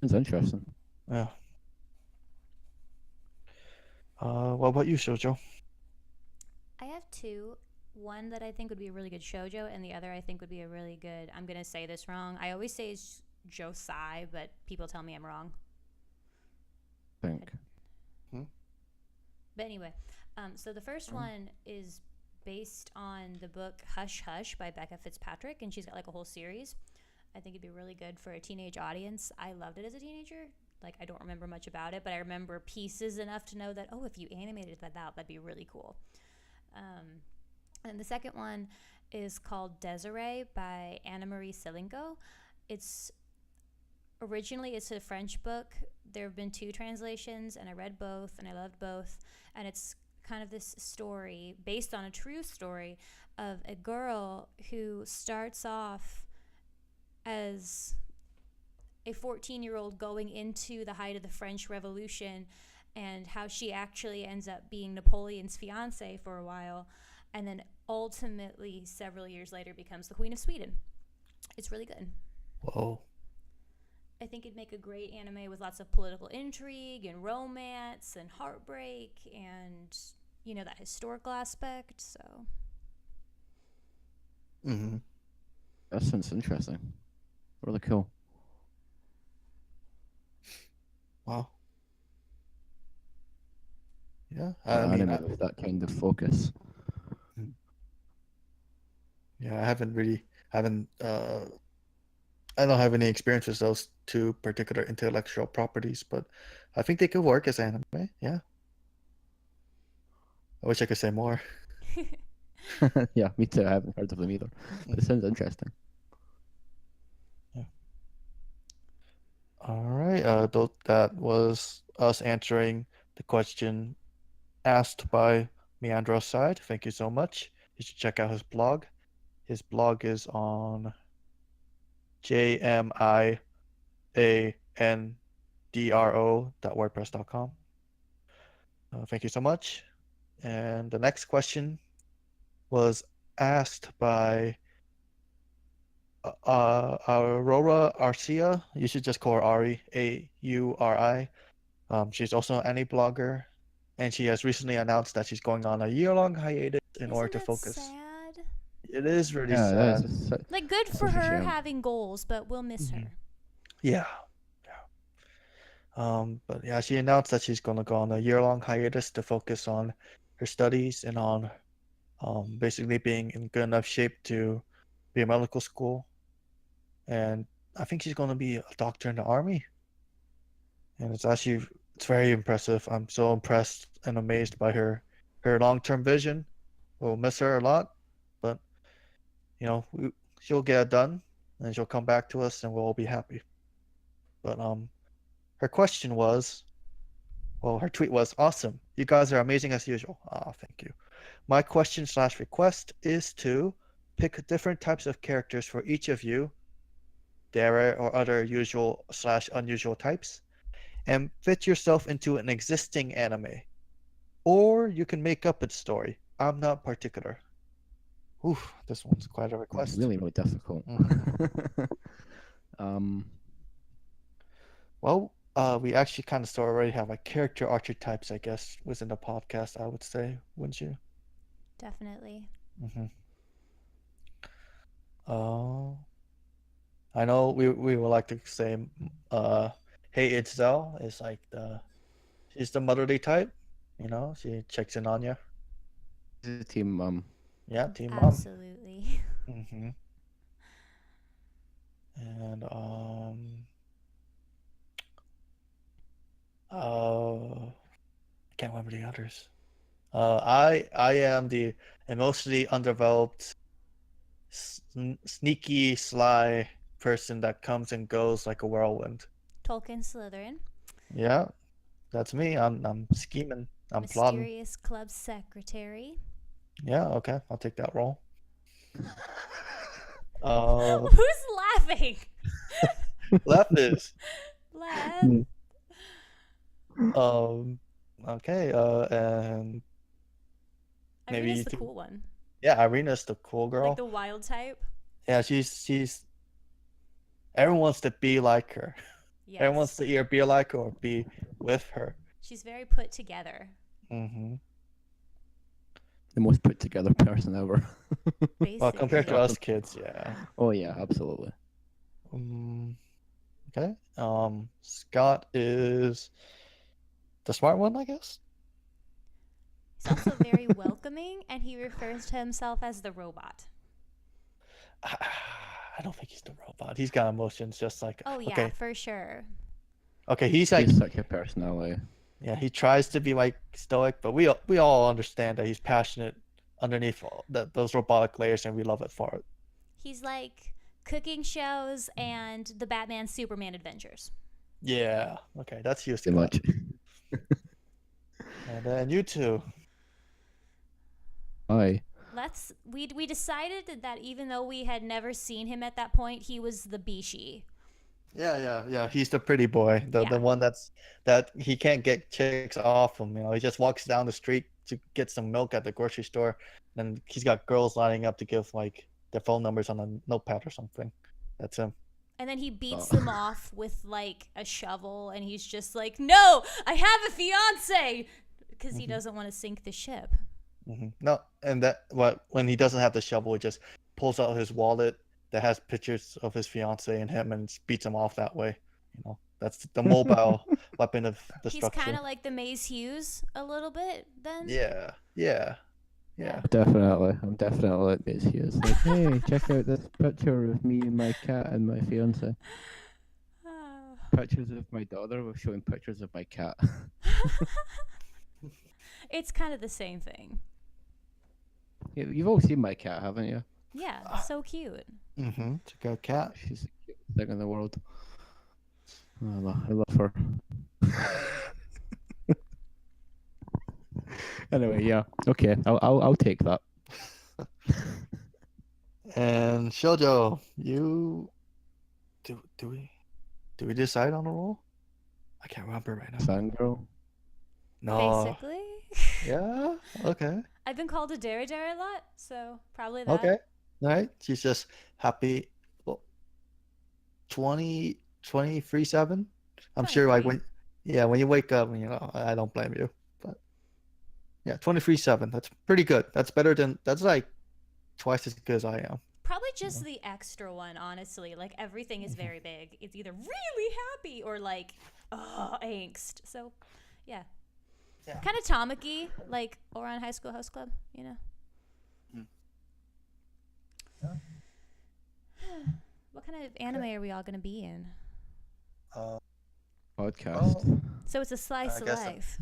It's interesting. yeah. What about you, Shoujo? I have two. One that I think would be a really good shoujo, and the other I think would be a really good. I'm gonna say this wrong. I always say it's josei, but people tell me I'm wrong. I think. Hmm? But anyway, so the first Um, one is based on the book Hush Hush by Becca Fitzpatrick, and she's got like a whole series. I think it'd be really good for a teenage audience. I loved it as a teenager. Like, I don't remember much about it, but I remember pieces enough to know that, oh, if you animated that out, that'd be really cool. Um, and the second one is called Desiree by Anna Marie Silinko. It's originally it's a French book. There have been two translations, and I read both, and I loved both. And it's kind of this story based on a true story of a girl who starts off as a 14-year-old going into the height of the French Revolution, and how she actually ends up being Napoleon's fiance for a while, and then ultimately several years later becomes the Queen of Sweden. It's really good. Whoa. I think it'd make a great anime with lots of political intrigue and romance and heartbreak and, you know, that historical aspect. So Mm-hmm. That sounds interesting. Really cool. Wow. Yeah. Or anime with that kind of focus. Yeah, I don't have any experience with those two particular intellectual properties, but I think they could work as anime. Yeah. I wish I could say more. Yeah, me too. I haven't heard of them either. But it sounds interesting. Yeah. All right. That was us answering the question asked by Meandro's side. Thank you so much. You should check out his blog. His blog is on jmiandro.wordpress.com. Thank you so much. And the next question was asked by Aurora Arcia. You should just call her Ari, Auri. She's also an anime blogger, and she has recently announced that she's going on a year-long hiatus in isn't order to that focus. sad? It is really Yeah, that sad. is Like, good for such a her shame. having goals, but we'll miss Mhm. her. Yeah. But yeah, she announced that she's going to go on a year-long hiatus to focus on her studies and on basically being in good enough shape to be in medical school. And I think she's going to be a doctor in the army. And it's very impressive. I'm so impressed and amazed by her long-term vision. We'll miss her a lot, but you know, she'll get it done, and she'll come back to us, and we'll all be happy. But her question was, well, her tweet was, "Awesome, you guys are amazing as usual." Ah, thank you. My question/request is to pick different types of characters for each of you, Dara or other usual/unusual types, and fit yourself into an existing anime. Or you can make up a story. I'm not particular. Oof, this one's quite a request. Really, really difficult. Well, we actually kind of sort of already have like character archetypes, I guess, within the podcast, I would say, wouldn't you? Definitely. Mm-hmm. I know we would like to say, hey, it's Zell is like she's the motherly type, you know, she checks in on you. She's a team mum. Yeah, team mom. Absolutely. Mm-hmm. And I can't remember the others. I am the emotionally undeveloped, sneaky, sly person that comes and goes like a whirlwind. Tolkien Slytherin. Yeah, that's me. I'm scheming. I'm plotting. Mysterious club secretary. Yeah, okay, I'll take that role. Who's laughing? Left is. Laugh. Okay, and maybe Irina's you the two. cool one. Yeah, Irina's the cool girl. Like the wild type. Yeah, she's. Everyone wants to be like her. Yes. Everyone wants to either be like her or be with her. She's very put together. Mm-hmm. The most put together person ever. Basically. Well, compared to us kids, yeah. Oh yeah, absolutely. Okay. Scott is the smart one, I guess. He's also very welcoming, and he refers to himself as the robot. I don't think he's the robot. He's got emotions, just like. Oh yeah, Okay. for sure. Okay, he's like. He's such a personality. Yeah, he tries to be like stoic, but we all understand that he's passionate underneath those robotic layers, and we love it for it. He's like cooking shows, and the Batman Superman adventures. Yeah. Okay, that's used Too much. And then you two. Aye. We decided that even though we had never seen him at that point, he was the Bishi. Yeah. He's the pretty boy, the Yeah. one that he can't get chicks off him. He just walks down the street to get some milk at the grocery store, and he's got girls lining up to give like their phone numbers on a notepad or something. That's him. And then he beats them off with like a shovel, and he's just like, "No, I have a fiance," because he doesn't want to sink the ship. No, and when he doesn't have the shovel, he just pulls out his wallet that has pictures of his fiance and him, and beats him off that way. That's the mobile weapon of He's destruction. kind of like the Maze Hughes a little bit then. Yeah. Definitely. I'm definitely like this. He is like, hey, check out this picture of me and my cat and my fiance. Pictures of my daughter. We're showing pictures of my cat. It's kind of the same thing. You've all seen my cat, haven't you? Yeah, so cute. It's a good cat. She's the cutest thing in the world. I love her. Anyway, yeah. Okay, I'll take that. And Shoujo, you do we decide on a role? I can't remember right now. Fangirl. No. Basically. Yeah. Okay. I've been called a dairy a lot, so probably that. Okay. All right. She's just happy. Well, 23/7. I'm sure like when you wake up, I don't blame you. But yeah, 23/7. That's pretty good. That's like twice as good as I am. Probably just the extra one, honestly. Like everything is very big. It's either really happy or like angst. So yeah. Kind of Tamaki, like Ouran High School Host Club, Yeah. What kind of anime are we all going to be in? Podcast. So it's a slice I of guess so. life.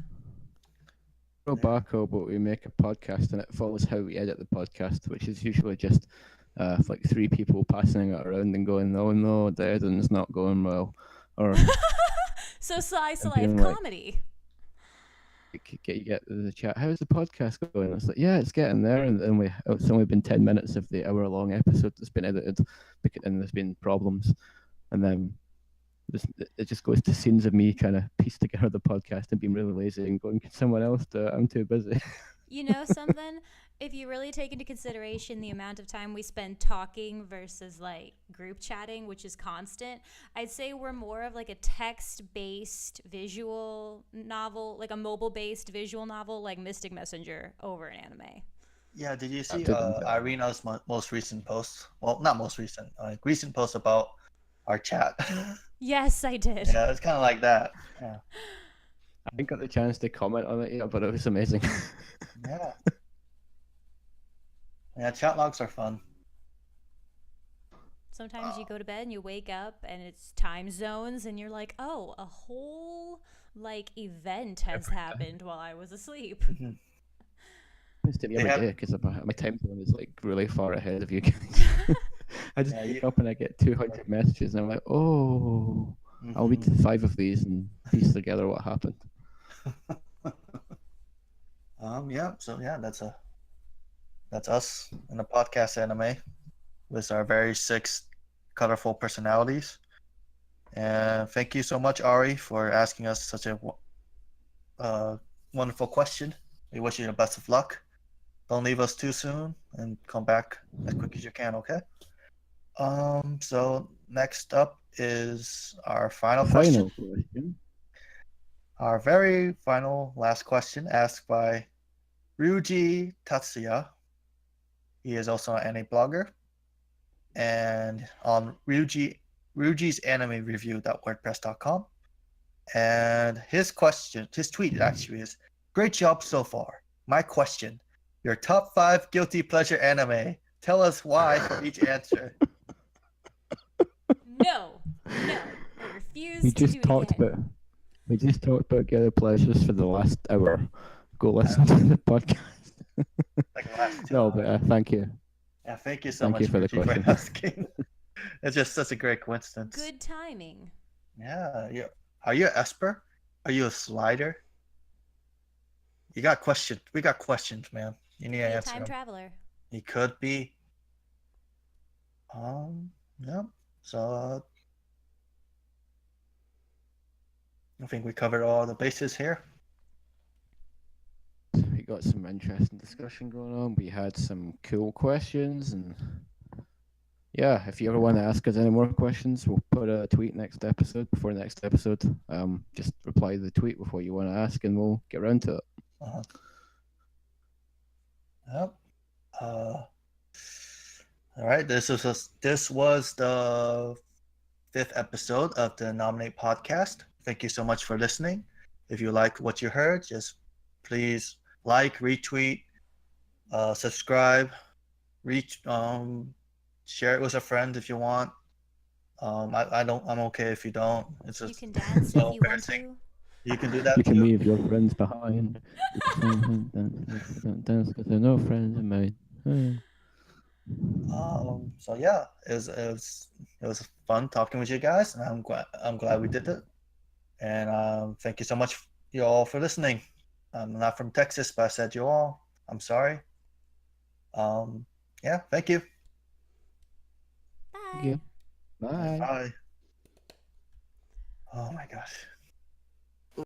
Robako, but we make a podcast and it follows how we edit the podcast, which is usually just like three people passing it around and going, "Oh no, the editing's not going well," or So slice of being life like- comedy. you get the chat. How's the podcast going? It's like, yeah, it's getting there, and then it's only been 10 minutes of the hour-long episode that's been edited, and there's been problems, and then it just goes to scenes of me trying to piece together the podcast and being really lazy and going, "Can someone else do it? I'm too busy." You know something? If you really take into consideration the amount of time we spend talking versus like group chatting, which is constant, I'd say we're more of like a text-based visual novel, like a mobile-based visual novel, like Mystic Messenger over an anime. Yeah, did you see didn't. Irina's most recent post? Well, not most recent, like recent post about our chat. Yes, I did. Yeah, it's kind of like that. Yeah. I didn't get the chance to comment on it yet, but it was amazing. Yeah. Yeah, chat logs are fun. Sometimes you go to bed and you wake up and it's time zones and you're like, oh, a whole like event has happened while I was asleep. Happens to me They every have- day because my time zone is like really far ahead of you guys. I just Yeah, wake up and I get 200 messages and I'm like, oh, I'll read Mhm. 5 of these and piece together what happened. Yeah. So yeah, that's us in the podcast anime with our very 6 colorful personalities. And thank you so much, Ari, for asking us such a wonderful question. We wish you the best of luck. Don't leave us too soon and come back as quick as you can, okay? So next up is our final question. Final question. Our very final last question asked by Ryuji Tatsuya. He is also an anime blogger. And on Ryuji's anime review.wordpress.com. And his tweet actually is, "Great job so far. My question, your top 5 guilty pleasure anime. Tell us why for each answer." No, I refuse We to just do it talked again. about guilty pleasures for the last hour. Go listen to the podcast. Like the last 2 No, hours. but thank you. Yeah, thank you so Thank much you for the Ryuji, question. asking. It's just such a great coincidence. Good timing. Yeah. Are you an Esper? Are you a slider? You got questions. We got questions, man. You need Could to be a answer time them. traveler. He could be. Yeah. So I think we covered all the bases here. We got some interesting discussion going on. We had some cool questions, and yeah, if you ever want to ask us any more questions, we'll put a tweet next episode before next episode. Just reply to the tweet with what you want to ask, and we'll get around to it. Uh-huh. Yep. All right. This was the fifth episode of the Nominate Podcast. Thank you so much for listening. If you like what you heard, just please like, retweet, subscribe, reach, share it with a friend if you want. I don't. I'm okay if you don't. It's You just can dance so if you want embarrassing. to. You can do that You can too. leave your friends behind. Don't dance because they're no friends of mine. So yeah, it was fun talking with you guys, and I'm glad we did it. And thank you so much, you all, for listening. I'm not from Texas, but I said you all. I'm sorry. Um, yeah, thank you. Bye. Yeah. Bye. Bye. Oh my gosh.